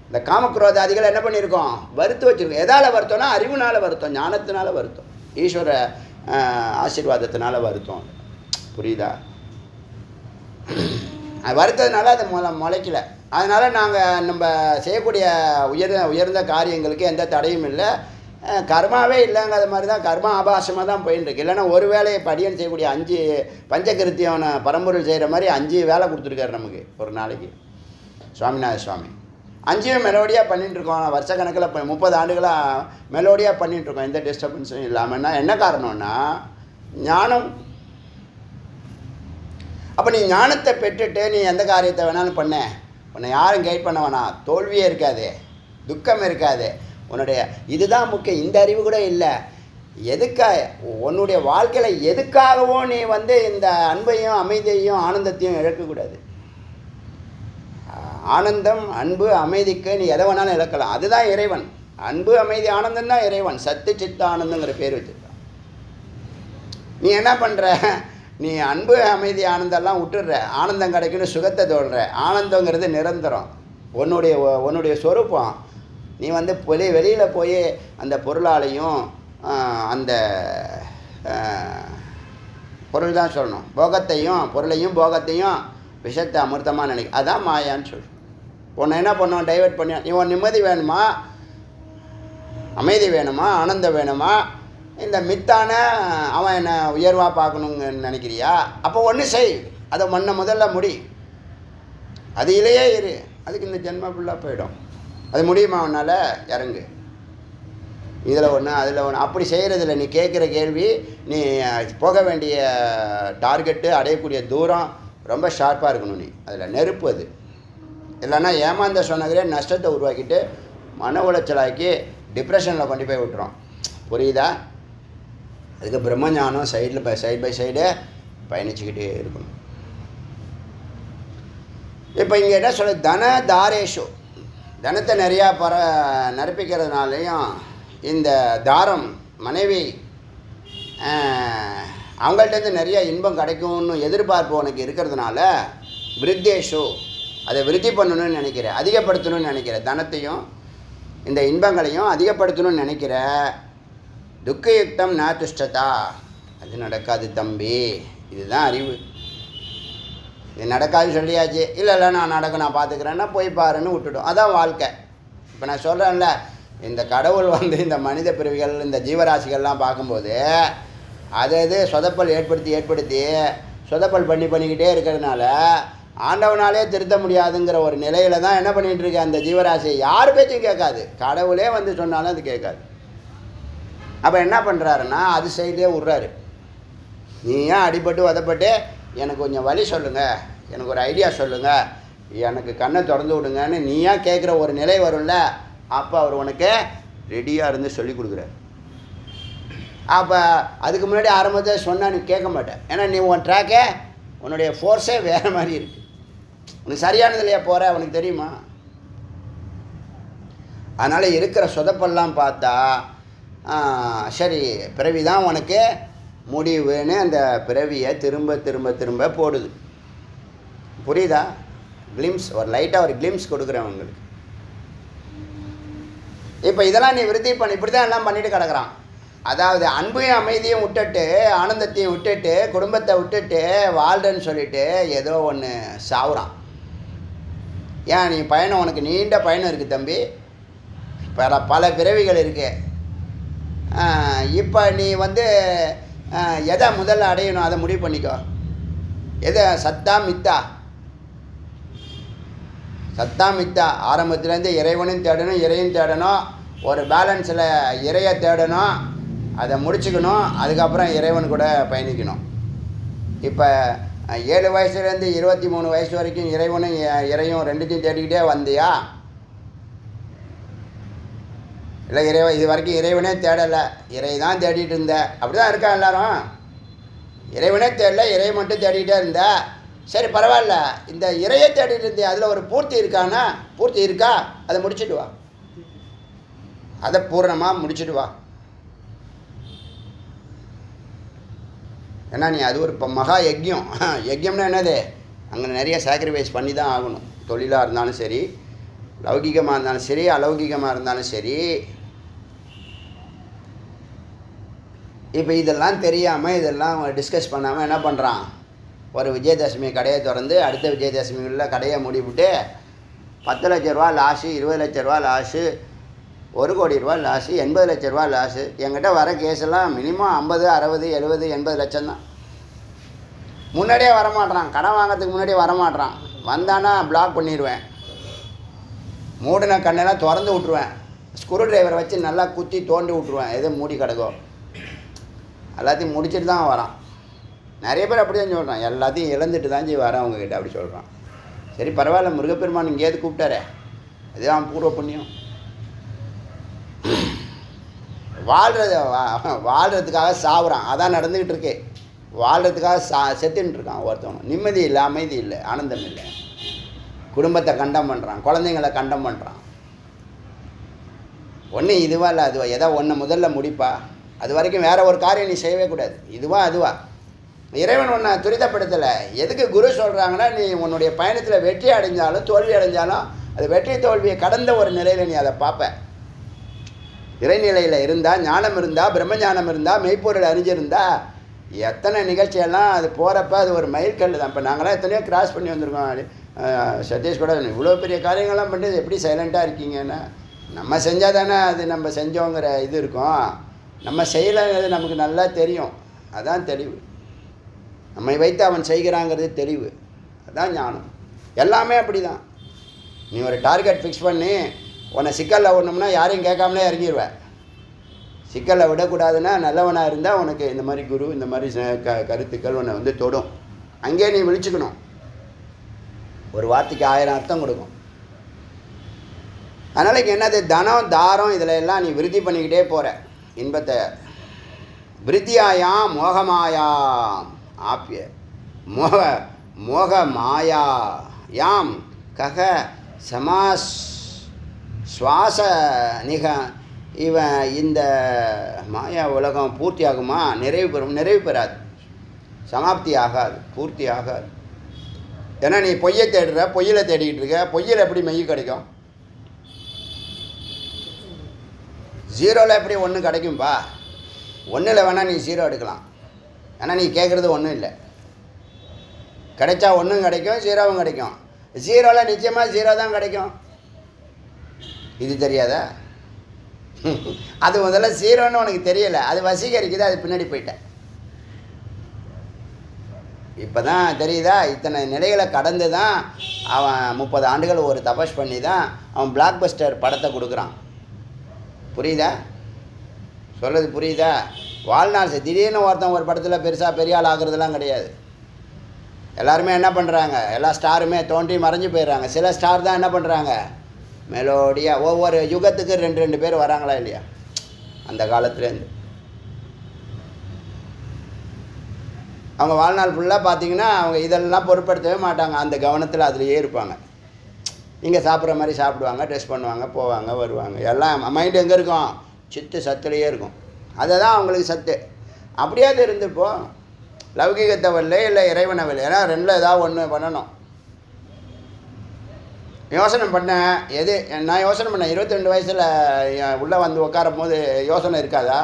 இந்த காமக்ரோதாதிகள் என்ன பண்ணியிருக்கோம்? வறுத்து வச்சுருக்கோம். எதால் வருத்தோம்னா அறிவுனால் வருத்தோம், ஞானத்தினால வருத்தோம், ஈஸ்வர ஆசீர்வாதத்தினால வருத்தோம். புரியுதா? அது வருத்ததுனால அது முளைக்கல. அதனால் நாங்கள் நம்ம செய்யக்கூடிய உயர்ந்த காரியங்களுக்கு எந்த தடையும் இல்லை, கர்மாவே இல்லைங்கிறது மாதிரி தான் கர்மா ஆபாசமாக தான் போயின்ட்டுருக்கு. இல்லைன்னா ஒரு வேலையை படியன் செய்யக்கூடிய 5 பஞ்சகிருத்தியான பரம்பொருள் செய்கிற மாதிரி 5 வேலை கொடுத்துருக்காரு நமக்கு ஒரு நாளைக்கு சுவாமிநாத சுவாமி. 5 மெலோடியாக பண்ணிகிட்ருக்கோம். வருஷக்கணக்கில் 30 ஆண்டுகளாக மெலோடியாக பண்ணிகிட்ருக்கோம், எந்த டிஸ்டர்பன்ஸும் இல்லாமல்னா என்ன காரணம்னா ஞானம். அப்போ நீ ஞானத்தை பெற்றுட்டு நீ எந்த காரியத்தை வேணாலும் பண்ண, உன்னை யாரும் கைட் பண்ண வேணாம், தோல்வியே இருக்காது, துக்கம் இருக்காது. உன்னுடைய இதுதான் முக்கியம். இந்த அறிவு கூட இல்லை. எதுக்காக உன்னுடைய வாழ்க்கையில் எதுக்காகவும் நீ இந்த அன்பையும் அமைதியையும் ஆனந்தத்தையும் இழக்கக்கூடாது. ஆனந்தம் அன்பு அமைதிக்கு நீ எதை வேணாலும் இழக்கலாம், அதுதான் இறைவன். அன்பு அமைதி ஆனந்தம் தான் இறைவன். சத்து சித்த ஆனந்தங்கிற பேர் வச்சுருக்கான். நீ என்ன பண்ணுற? நீ அன்பு அமைதி ஆனந்தெல்லாம் விட்டுடுற, ஆனந்தம் கிடைக்குன்னு சுகத்தை தோல்ற. ஆனந்தங்கிறது நிரந்தரம், உன்னுடைய சொரூபம். நீ வெளியில் போய் அந்த பொருளாலையும் அந்த பொருள் தான் சொல்லணும், பொருளையும் போகத்தையும் விஷத்தை அமிர்தமாக நினைக்க, அதான் மாயான்னு சொல்லு. உன்னை என்ன பண்ணுவோம்? டைவெர்ட் பண்ணி நீ உன் நிம்மதி வேணுமா, அமைதி வேணுமா, ஆனந்தம் வேணுமா, இந்த மித்தான அவன் என்னை உயர்வாக பார்க்கணுங்கன்னு நினைக்கிறியா? அப்போ ஒன்று செய், அதை முதல்ல முடி, அது இல்லையே இரு. அதுக்கு இந்த ஜென்மம் ஃபுல்லாக போயிடும். அது முடியுமா உன்னால்? இறங்கு. இதில் ஒன்று அதில் ஒன்று அப்படி செய்கிறதில்ல. நீ கேட்குற கேள்வி, நீ போக வேண்டிய டார்கெட்டு, அடையக்கூடிய தூரம் ரொம்ப ஷார்ப்பாக இருக்கணும். நீ அதில் நெருப்பு. அது இல்லைன்னா ஏமாந்த சொன்னதே நஷ்டத்தை உருவாக்கிட்டு மன உளைச்சலாக்கி டிப்ரெஷனில் கொண்டு போய் விட்டுறோம். புரியுதா? அதுக்கு பிரம்மஞானம் சைடு பை சைடு பயணிச்சுக்கிட்டே இருக்கணும். இப்போ இங்கே என்ன சொல்ல, தன தாரேஷு, தனத்தை நிறையா நிரப்பிக்கிறதுனாலையும் இந்த தாரம் மனைவி அவங்கள்ட்டேருந்து நிறையா இன்பம் கிடைக்கும்னு எதிர்பார்ப்பு உனக்கு இருக்கிறதுனால விருத்தேஷு, அதை விருத்தி பண்ணணும்னு நினைக்கிற, அதிகப்படுத்தணும்னு நினைக்கிற, தனத்தையும் இந்த இன்பங்களையும் அதிகப்படுத்தணும்னு நினைக்கிற. துக்கயுக்தம் ந துஷ்டதா, அது நடக்காது தம்பி. இதுதான் அறிவு. இது நடக்காதுன்னு சொல்லியாச்சு. இல்லை நான் நான் பார்த்துக்கிறேன்னா போய் பாருன்னு விட்டுடும். அதான் வாழ்க்கை. இப்போ நான் சொல்கிறேன்ல, இந்த கடவுள் இந்த மனித பிறவிகள் இந்த ஜீவராசிகள்லாம் பார்க்கும்போது அது சொதப்பல் ஏற்படுத்தி சொதப்பல் பண்ணிக்கிட்டே இருக்கிறதுனால ஆண்டவனாலே திருத்த முடியாதுங்கிற ஒரு நிலையில் தான் என்ன பண்ணிகிட்டு இருக்கு அந்த ஜீவராசி. யார் பேச்சும் கேட்காது, கடவுளே சொன்னாலும் அது கேட்காது. அப்போ என்ன பண்ணுறாருன்னா அது சைட்லேயே விட்றாரு. நீ ஏன் அடிபட்டு உதப்பட்டு எனக்கு கொஞ்சம் வழி சொல்லுங்கள், எனக்கு ஒரு ஐடியா சொல்லுங்கள், எனக்கு கண்ணை திறந்து விடுங்கன்னு நீ ஏன் கேட்குற ஒரு நிலை வரும்ல, அப்போ அவர் உனக்கு ரெடியாக இருந்து சொல்லி கொடுக்குறாரு. அப்போ அதுக்கு முன்னாடி ஆரம்பத்தில் சொன்னால் நீ கேட்க மாட்டேன். ஏன்னா நீ உன் ட்ராக்கே உன்னுடைய ஃபோர்ஸே வேறு மாதிரி இருக்குது. உனக்கு சரியானதுலையா போகிற உனக்கு தெரியுமா? அதனால் இருக்கிற சொதப்பெல்லாம் பார்த்தா சரி பிறவி தான் உனக்கு முடிவுன்னு அந்த பிறவியை திரும்ப திரும்ப திரும்ப போடுது. புரியுதா? கிளிம்ஸ், ஒரு லைட்டாக ஒரு கிளிம்ஸ் கொடுக்குறேன் உங்களுக்கு. இப்போ இதெல்லாம் நீ விருத்தி பண்ணி இப்படி தான் எல்லாம் பண்ணிட்டு கிடக்குறான். அதாவது அன்பையும் அமைதியும் விட்டுட்டு ஆனந்தத்தையும் விட்டுட்டு குடும்பத்தை விட்டுட்டு வாழ்றேன்னு சொல்லிட்டு ஏதோ ஒன்று சாவுறான். ஏன் நீ பயணம், உனக்கு நீண்ட பயணம் இருக்குது தம்பி, பல பிறவிகள் இருக்குது. இப்போ நீ எதை முதல்ல அடையணும் அதை முடிவு பண்ணிக்கோ. எதை சத்தா மித்தா? சத்தா மித்தா. ஆரம்பத்துலேருந்து இறைவனும் தேடணும், இறையும் தேடணும், ஒரு பேலன்ஸில் இறையை தேடணும், அதை முடிச்சுக்கணும், அதுக்கப்புறம் இறைவன் கூட பயணிக்கணும். இப்போ 7 வயசுலேருந்து 23 வயசு வரைக்கும் இறைவனும் இறையும் ரெண்டுத்தையும் தேடிக்கிட்டே வந்தியா? இல்லை இறைவன் இது வரைக்கும் இறைவனே தேடலை, இறை தான் தேடிட்டு இருந்த. அப்படி தான் இருக்கா எல்லாரும். இறைவனே தேடல, இறை மட்டும் தேடிக்கிட்டே இருந்த. சரி பரவாயில்ல, இந்த இறையை தேடிட்டு இருந்தே அதில் ஒரு பூர்த்தி இருக்கான்னா, பூர்த்தி இருக்கா, அதை முடிச்சுட்டு வா, அதை பூரணமாக முடிச்சுட்டு வா. ஏன்னா நீ அது ஒரு இப்போ மகா யஜ்யம். யஜ்யம்னா என்னது? அங்கே நிறைய சாக்ரிஃபைஸ் பண்ணி தான் ஆகணும். தொழிலாக இருந்தாலும் சரி, லௌகிகமாக இருந்தாலும் சரி, அலௌகிகமாக இருந்தாலும் சரி. இப்போ இதெல்லாம் தெரியாமல், இதெல்லாம் டிஸ்கஸ் பண்ணாமல் என்ன பண்ணுறான்? ஒரு விஜயதசமி கடையை திறந்து அடுத்த விஜயதசமிகளில் கடையை மூடிவிட்டு 10 லட்ச ரூபா லாஸு, 20 லட்ச ரூபா லாஸு, 1 கோடி ரூபா லாஸு, 80 லட்ச ரூபா லாஸு. என்கிட்ட வர கேஸெல்லாம் மினிமம் 50, 60, 70, 80 லட்சம் தான். முன்னாடியே வரமாட்றான், கடன் வாங்கிறதுக்கு முன்னாடியே வரமாட்றான். வந்தானா பிளாக் பண்ணிடுவேன், மூடின கண்ணெல்லாம் திறந்து விட்ருவேன், ஸ்க்ரூ டிரைவரை வச்சு நல்லா குத்தி தோண்டி விட்ருவேன், எது மூடி கிடக்கும் எல்லாத்தையும் முடிச்சுட்டு தான் வரான். நிறைய பேர் அப்படி தான் சொல்கிறான், எல்லாத்தையும் இழந்துட்டு தான் வரேன் அவங்கக்கிட்ட அப்படி சொல்கிறான். சரி பரவாயில்ல, முருகப்பெருமான் இங்கேயாவது கூப்பிட்டாரே, அதுதான் பூர்வ புண்ணியம். வாழ்கிறதுக்காக சாவுறான், அதான் நடந்துக்கிட்டு இருக்கே. வாழ்கிறதுக்காக செத்துன்னு இருக்கான் ஒருத்தவங்க. நிம்மதி இல்லை, அமைதி இல்லை, ஆனந்தம் இல்லை. குடும்பத்தை கண்டம் பண்ணுறான், குழந்தைங்களை கண்டம் பண்ணுறான். ஒன்று இதுவா இல்லை அதுவா, ஏதோ ஒன்று முதல்ல முடிப்பா. அது வரைக்கும் வேறு ஒரு காரியம் நீ செய்யவே கூடாது. இதுவா அதுவா, இறைவன் ஒன்றை துரிதப்படுத்தலை. எதுக்கு குரு சொல்கிறாங்கன்னா, நீ உன்னுடைய பயணத்தில் வெற்றி அடைஞ்சாலும் தோல்வி அடைஞ்சாலும் அது வெற்றி தோல்வியை கடந்த ஒரு நிலையில் நீ அதை பார்ப்ப. இறைநிலையில் இருந்தால், ஞானம் இருந்தால், பிரம்மஞானம் இருந்தால், மெய்ப்பொருள் அறிஞ்சிருந்தா எத்தனை நிகழ்ச்சியெல்லாம் அது போகிறப்ப அது ஒரு மைல்கல் தான். இப்போ நாங்களாம் எத்தனையோ கிராஸ் பண்ணி வந்திருக்கோம். சதீஷ் கூட இவ்வளோ பெரிய காரியங்கள்லாம் பண்ணிட்டு எப்படி சைலண்ட்டாக இருக்கீங்கன்னா, நம்ம செஞ்சால் தானே அது நம்ம செஞ்சோங்கிற இது இருக்கும். நம்ம செய்யலைங்கிறது நமக்கு நல்லா தெரியும், அதான் தெளிவு. நம்மை வைத்து அவன் செய்கிறாங்கிறது தெளிவு, அதுதான் ஞானம். எல்லாமே அப்படி தான். நீ ஒரு டார்கெட் ஃபிக்ஸ் பண்ணி உன்னை சிக்கலில் விடணும்னா யாரையும் கேட்காமலே இறங்கிடுவேன். சிக்கலில் விடக்கூடாதுன்னா நல்லவனாக இருந்தால் உனக்கு இந்த மாதிரி குரு, இந்த மாதிரி கருத்துக்கள் உன்னை வந்து தொடும். அங்கேயே நீ விழிச்சுக்கணும். ஒரு வார்த்தைக்கு 1000 அர்த்தம் கொடுக்கும். அதனால் இங்கே என்னது, தனம் தாரம் இதில் எல்லாம் நீ விருத்தி பண்ணிக்கிட்டே போகிற இன்பத்தை. விருத்தியாயாம் மோகமாயாம் ஆப்பிய மோக மாயா யாம் கக சமாஸ் சுவாச நிக. இவன் இந்த மாயா உலகம் பூர்த்தி ஆகுமா? நிறைவு பெறாது, சமாப்தி ஆகாது, பூர்த்தி ஆகாது. ஏன்னா நீ பொய்யை தேடுற, பொய்யில் தேடிக்கிட்டு இருக்க. பொய்யில் எப்படி மெய் கிடைக்கும்? 0ல் எப்படி 1 கிடைக்கும்பா? 1ல் வேணால் நீ 0 எடுக்கலாம். ஏன்னா நீ கேட்குறது ஒன்றும் இல்லை. கிடைச்சா 1ம் கிடைக்கும், 0வும் கிடைக்கும். 0ல் நிச்சயமாக 0 தான் கிடைக்கும். இது தெரியாதா? அது முதல்ல 0ன்னு உனக்கு தெரியலை, அது வசீகரிக்குது, அது பின்னாடி போயிட்டேன். இப்போ தான் தெரியுதா? இத்தனை நிலைகளை கடந்து தான் அவன் 30 ஆண்டுகள் ஒரு தபஸ் பண்ணி தான் அவன் பிளாக் பஸ்டர் படத்தை கொடுக்குறான். புரியுதா? சொல்கிறது புரியுதா? வாழ்நாள் திடீர்னு ஒருத்தன் ஒரு படத்தில் பெரிய ஆள் ஆகுறதுலாம் கிடையாது. எல்லாருமே என்ன பண்ணுறாங்க, எல்லா ஸ்டாருமே தோன்றி மறைஞ்சு போயிடுறாங்க. சில ஸ்டார் தான் என்ன பண்ணுறாங்க, மெலோடியாக ஒவ்வொரு யுகத்துக்கு 2 பேர் வராங்களா இல்லையா? அந்த காலத்துலேருந்து அவங்க வாழ்நாள் ஃபுல்லாக பார்த்தீங்கன்னா அவங்க இதெல்லாம் பொருட்படுத்தவே மாட்டாங்க. அந்த கவனத்தில் அதுலேயே இருப்பாங்க. இங்கே சாப்பிட்ற மாதிரி சாப்பிடுவாங்க, ட்ரெஸ் பண்ணுவாங்க, போவாங்க, வருவாங்க. எல்லாம் மைண்டு எங்கே இருக்கும்? சித்து சத்துலேயே இருக்கும். அதை தான் அவங்களுக்கு சத்து. அப்படியே அது இருந்துப்போ லௌகிகத்தை வரல, இல்லை இறைவனை வரல. ஏன்னா 2ல் ஏதாவது ஒன்று பண்ணணும். யோசனை பண்ணேன். நான் யோசனை பண்ணேன் 22 வயசில் உள்ளே வந்து உட்காரும் போது யோசனை இருக்காதா?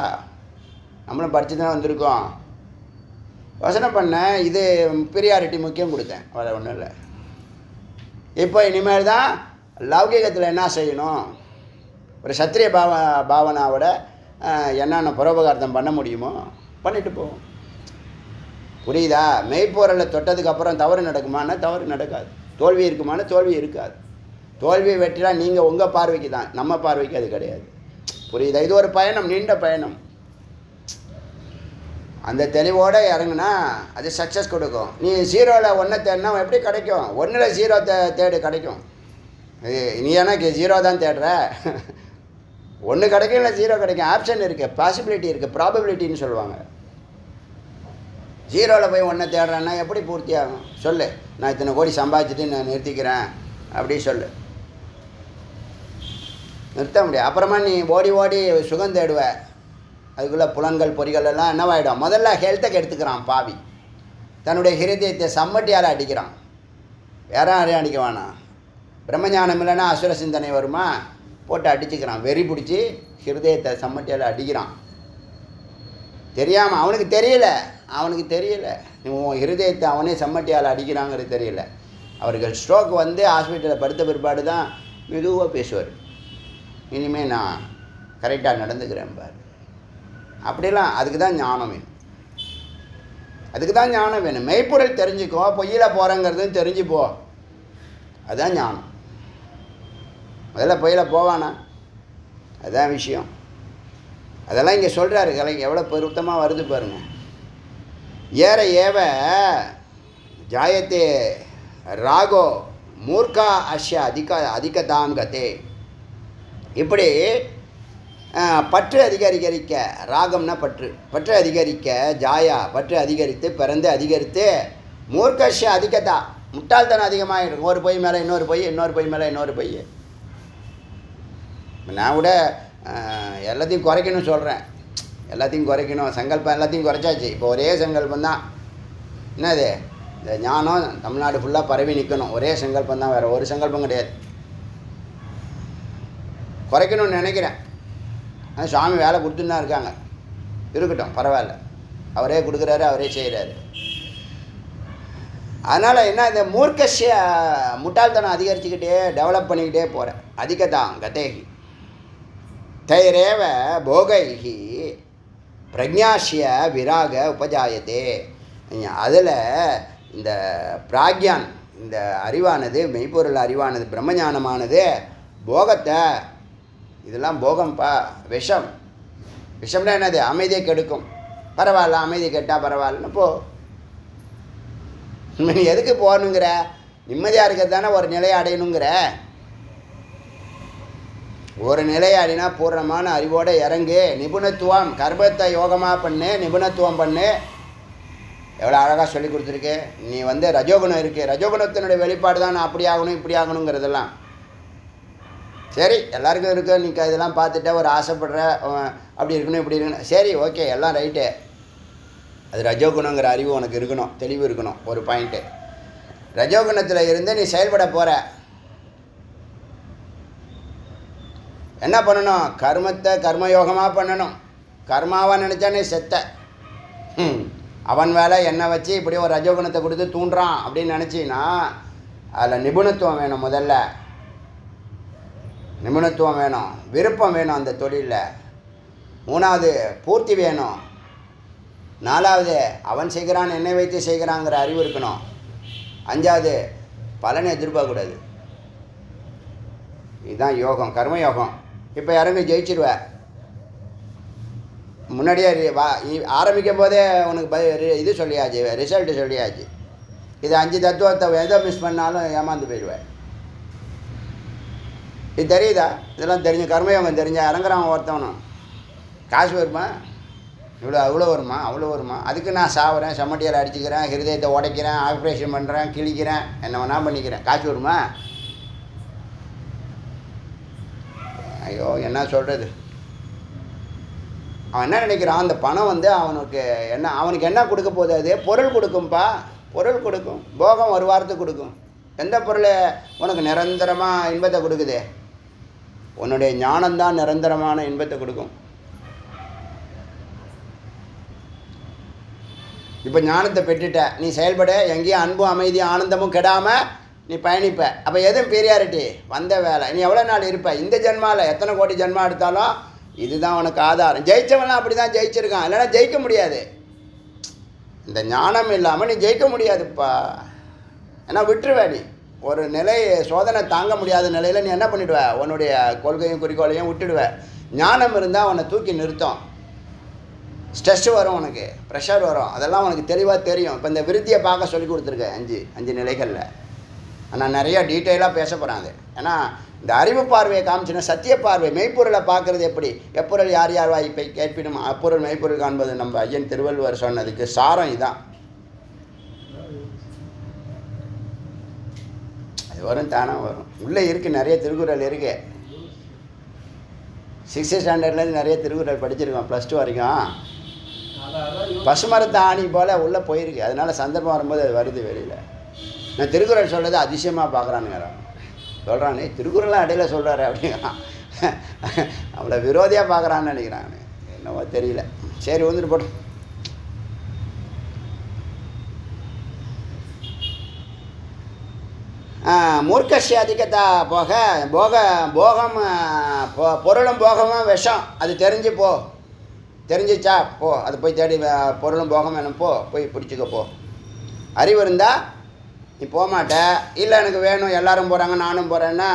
நம்மளும் படித்து தானே வந்திருக்கோம். யோசனை பண்ணேன், இது ப்ரியாரிட்டி முக்கியம் கொடுத்தேன், வேறு ஒன்றும் இல்லை. இப்போ இனிமேல் தான் லௌகிகத்தில் என்ன செய்யணும், ஒரு சத்திரிய பாவனாவோட என்னென்ன பரோபகார்த்தம் பண்ண முடியுமோ பண்ணிட்டு போவோம். புரியுதா? மெய்ப்பொருளை தொட்டதுக்கப்புறம் தவறு நடக்குமானா தவறு நடக்காது, தோல்வி இருக்குமானா தோல்வி இருக்காது. தோல்வியை வெற்றிலாம் நீங்கள் உங்கள் பார்வைக்கு தான், நம்ம பார்வைக்கு அது கிடையாது. புரியுதா? இது ஒரு பயணம், நீண்ட பயணம். அந்த தெளிவோடு இறங்குனா அது சக்ஸஸ் கொடுக்கும். நீ 0ல் 1 தேடினா எப்படி கிடைக்கும்? 1ல் 0 தேடு கிடைக்கும். நீ எனக்கு 0 தான் தேடுற. 1 கிடைக்கும், இல்லை 0 கிடைக்கும். ஆப்ஷன் இருக்குது, பாசிபிலிட்டி இருக்குது, ப்ராபபிலிட்டின்னு சொல்லுவாங்க. 0ல் போய் 1 தேடுறேன்னா எப்படி பூர்த்தி ஆகும்? சொல்லு. நான் இத்தனை கோடி சம்பாதிச்சுட்டு நான் நிறுத்திக்கிறேன் அப்படி சொல்லு. நிறுத்த முடியாது. அப்புறமா நீ ஓடி ஓடி சுகம் தேடுவ. அதுக்குள்ளே புலன்கள் பொறிகள் எல்லாம் என்னவாயிடும்? முதல்ல ஹெல்த்தை கெடுத்துக்கிறான் பாவி. தன்னுடைய ஹிருதயத்தை சம்மட்டியால் அடிக்கிறான். வேற யாரையும் அடிக்க வேணாம். பிரம்மஞானம் இல்லைன்னா அசுர சிந்தனை வருமா? போட்டு அடிச்சுக்கிறான். வெறி பிடிச்சி ஹிருதயத்தை சம்மட்டியால் அடிக்கிறான். தெரியாமல், அவனுக்கு தெரியல. உன் ஹிருதயத்தை அவனே சம்மட்டியால் அடிக்கிறாங்கிறது தெரியல. அவர்கள் ஸ்ட்ரோக் வந்து ஹாஸ்பிட்டலில் படுத்த பிற்பாடு தான் மெதுவாக பேசுவார். இனிமேல் நான் கரெக்டாக நடந்துக்கிறேன் பாரு. அப்படிலாம் அதுக்கு தான் ஞானம் வேணும். மெய்ப்பொருள் தெரிஞ்சுக்கோ, பொய்யில் போகிறங்கிறதும் தெரிஞ்சுப்போ. அதுதான் ஞானம். முதல்ல பொய்யில் போவானா? அதுதான் விஷயம். அதெல்லாம் இங்கே சொல்கிறாரு கலை. எவ்வளோ பொருத்தமாக வருது பாருங்க. ஏற ஏவ ஜாயத்தே ராகோ மூர்க்கா அஷ்ய அதிகதாம் கதே. இப்படி பற்று அதிகரிக்க, ராகம்னா பற்று அதிகரிக்க, ஜாயா பற்று அதிகரித்து, பிறந்து அதிகரித்து, மூர்க்கஷ்ய அதிகதா முட்டாள்தனம் அதிகமாக இருக்கும். ஒரு பொய் மேலே இன்னொரு பொய், இன்னொரு பொய் மேலே இன்னொரு பொய். நான் கூட எல்லாத்தையும் குறைக்கணும்னு சொல்கிறேன். எல்லாத்தையும் குறைக்கணும், சங்கல்பம் எல்லாத்தையும் குறைச்சாச்சு. இப்போ ஒரே சங்கல்பம் தான். என்னது? இந்த ஞானம் தமிழ்நாடு ஃபுல்லாக பரவி நிற்கணும். ஒரே சங்கல்பம் தான், வேறு ஒரு சங்கல்பம் கிடையாது. குறைக்கணும்னு நினைக்கிறேன். ஆனால் சுவாமி வேலை கொடுத்துன்னு தான் இருக்காங்க. இருக்கட்டும், பரவாயில்ல. அவரே கொடுக்குறாரு, அவரே செய்கிறாரு. அதனால் என்ன, இந்த மூர்க்கஷ்ய முட்டாள்தனம் அதிகரிச்சுக்கிட்டே டெவலப் பண்ணிக்கிட்டே போகிறேன். அதிகதான் கதேகி தைரேவ போகைஹி பிரஜாஷ்ய விராக உபஜாயத்தே. அதில் இந்த பிராக்யான், இந்த அறிவானது, மெய்ப்பொருள் அறிவானது, பிரம்மஞானமானது போகத்தை, இதெல்லாம் போகம்ப்பா. விஷம்னா என்னது? அமைதியை கெடுக்கும். பரவாயில்ல, அமைதி கெட்டால் பரவாயில்லன்னு போ. நீ எதுக்கு போகணுங்கிற? நிம்மதியாக இருக்கிறது தானே ஒரு நிலையை அடையணுங்கிற. ஒரு நிலையை அடையினா பூர்ணமான அறிவோடு இறங்கு. நிபுணத்துவம், கர்மத்தை யோகமாக பண்ணு, நிபுணத்துவம் பண்ணு. எவ்வளோ அழகாக சொல்லி கொடுத்துருக்கு. நீ வந்து ரஜோகுணம் இருக்குது, ரஜோகுணத்தினுடைய வெளிப்பாடு தான் நான் அப்படி ஆகணும் இப்படி ஆகணுங்கிறதெல்லாம். சரி, எல்லாருக்கும் இருக்குது. நீ இதெல்லாம் பார்த்துட்ட ஒரு ஆசைப்படுற, அப்படி இருக்கணும் இப்படி இருக்கணும். சரி, ஓகே, எல்லாம் ரைட்டு. அது ரஜோகுணங்கிற அறிவு உனக்கு இருக்கணும், தெளிவு இருக்கணும். ஒரு பாயிண்ட்டு. ரஜோகுணத்தில் இருந்து நீ செயல்பட போகிற. என்ன பண்ணணும்? கர்மத்தை கர்மயோகமாக பண்ணணும். கர்மாவாக நினச்சா நீ செத்த. அவன் வேலை என்னை வச்சு இப்படி ஒரு ரஜோகுணத்தை கொடுத்து தூண்டுறான் அப்படின்னு நினச்சின்னா அதில் நிபுணத்துவம் வேணும். முதல்ல நிபுணத்துவம் வேணும், விருப்பம் வேணும் அந்த தொழிலில். 3வது பூர்த்தி வேணும். 4வது அவன் செய்கிறான், என்னை வைத்து செய்கிறாங்கிற அறிவு இருக்கணும். 5வது பலனை எதிர்பார்க்கக்கூடாது. இதுதான் யோகம், கர்மயோகம். இப்போ இறங்கி ஜெயிச்சிருவ. முன்னாடியே ஆரம்பிக்கும் போதே உனக்கு இது சொல்லியாச்சு, ரிசல்ட்டு சொல்லியாச்சு. இது 5 தத்துவத்தை எதை மிஸ் பண்ணாலும் ஏமாந்து போயிடுவேன். இது தெரியுதா? இதெல்லாம் தெரிஞ்சு கர்மயோகம் தெரிஞ்சால் இறங்குறான் ஒருத்தவனும். காசு வருமா? அவ்வளோ வருமா? அதுக்கு நான் சாவுறேன், சம்மட்டியால் அடிச்சுக்கிறேன், ஹிருதயத்தை உடைக்கிறேன், ஆப்ரேஷன் பண்ணுறேன், கிழிக்கிறேன், என்ன வேணா பண்ணிக்கிறேன். காசு வருமா? ஐயோ, என்ன சொல்கிறது. அவன் என்ன நினைக்கிறான்? அந்த பணம் வந்து அவனுக்கு என்ன கொடுக்க போகுது? அது பொருள் கொடுக்கும்பா. பொருள் கொடுக்கும், போகம் ஒரு வாரத்துக்கு கொடுக்கும். எந்த பொருள் உனக்கு நிரந்தரமாக இன்பத்தை கொடுக்குது? உன்னுடைய ஞானம்தான் நிரந்தரமான இன்பத்தை கொடுக்கும். இப்போ ஞானத்தை பெற்றுட்ட, நீ செயல்பட, எங்கேயும் அன்பும் அமைதியும் ஆனந்தமும் கெடாமல் நீ பயணிப்ப. அப்போ எதுவும் பெரியாரிட்டி வந்த வேலை. நீ எவ்வளோ நாள் இருப்ப? இந்த ஜென்மாவில் எத்தனை கோடி ஜென்மா எடுத்தாலும் இதுதான் உனக்கு ஆதாரம். ஜெயித்தவன்லாம் அப்படி தான் ஜெயிச்சிருக்கான், இல்லைன்னா ஜெயிக்க முடியாது. இந்த ஞானம் இல்லாமல் நீ ஜெயிக்க முடியாதுப்பா. ஏன்னா விட்டுருவே. நீ ஒரு நிலை சோதனை தாங்க முடியாத நிலையில் நீ என்ன பண்ணிவிடுவ? உன்னுடைய கொள்கையும் குறிக்கோளையும் விட்டுடுவ. ஞானம் இருந்தால் உன்னை தூக்கி நிறுத்தம். ஸ்ட்ரெஸ்ஸு வரும், உனக்கு ப்ரெஷர் வரும், அதெல்லாம் உனக்கு தெளிவாக தெரியும். இப்போ இந்த விருத்தியை பார்க்க சொல்லி கொடுத்துருக்கேன் 5 நிலைகளில். நான் நிறையா டீட்டெயிலாக பேச போகிறாங்க. ஏன்னா இந்த அறிவு பார்வையை காமிச்சுன்னா சத்திய பார்வை மெய்ப்பொருளை பார்க்குறது எப்படி, எப்பொருள் யார் யார் வாய்ப்பை கேட்பினும் அப்பொருள் மெய்ப்பொருள் காண்பது நம்ம ஐயன் திருவள்ளுவர் சொன்னதுக்கு சாரம் இதான். அது வரும், தானாக வரும். உள்ளே இருக்குது, நிறைய திருக்குறள் இருக்கு. 6th ஸ்டாண்டர்ட்லேருந்து நிறைய திருக்குறள் படிச்சிருக்கோம், +2 வரைக்கும். பசுமரத்து ஆணி போல் உள்ளே போயிருக்கு. அதனால் சந்தர்ப்பம் வரும்போது அது வருது வெளியில். நான் திருக்குறள் சொல்கிறது அதிசயமாக பார்க்குறானுங்க. சொல்கிறானே திருக்குறள்லாம் இடையில சொல்கிறாரு அப்படிங்கிறான். அவளை விரோதியாக பார்க்குறான்னு நினைக்கிறாங்க, என்னவோ தெரியல. சரி, வந்துட்டு போட்டோம். மூர்க்கசி அதிகத்தா போக போகம் பொருளும் போகமும் விஷம். அது தெரிஞ்சு போ, தெரிஞ்சிச்சா போ, அது போய் தேடி பொருளும் போகம் வேணும், போய் பிடிச்சிக்க போ. அறிவு இருந்தால் நீ போக மாட்ட. இல்லை எனக்கு வேணும், எல்லாரும் போகிறாங்க நானும் போகிறேன்னா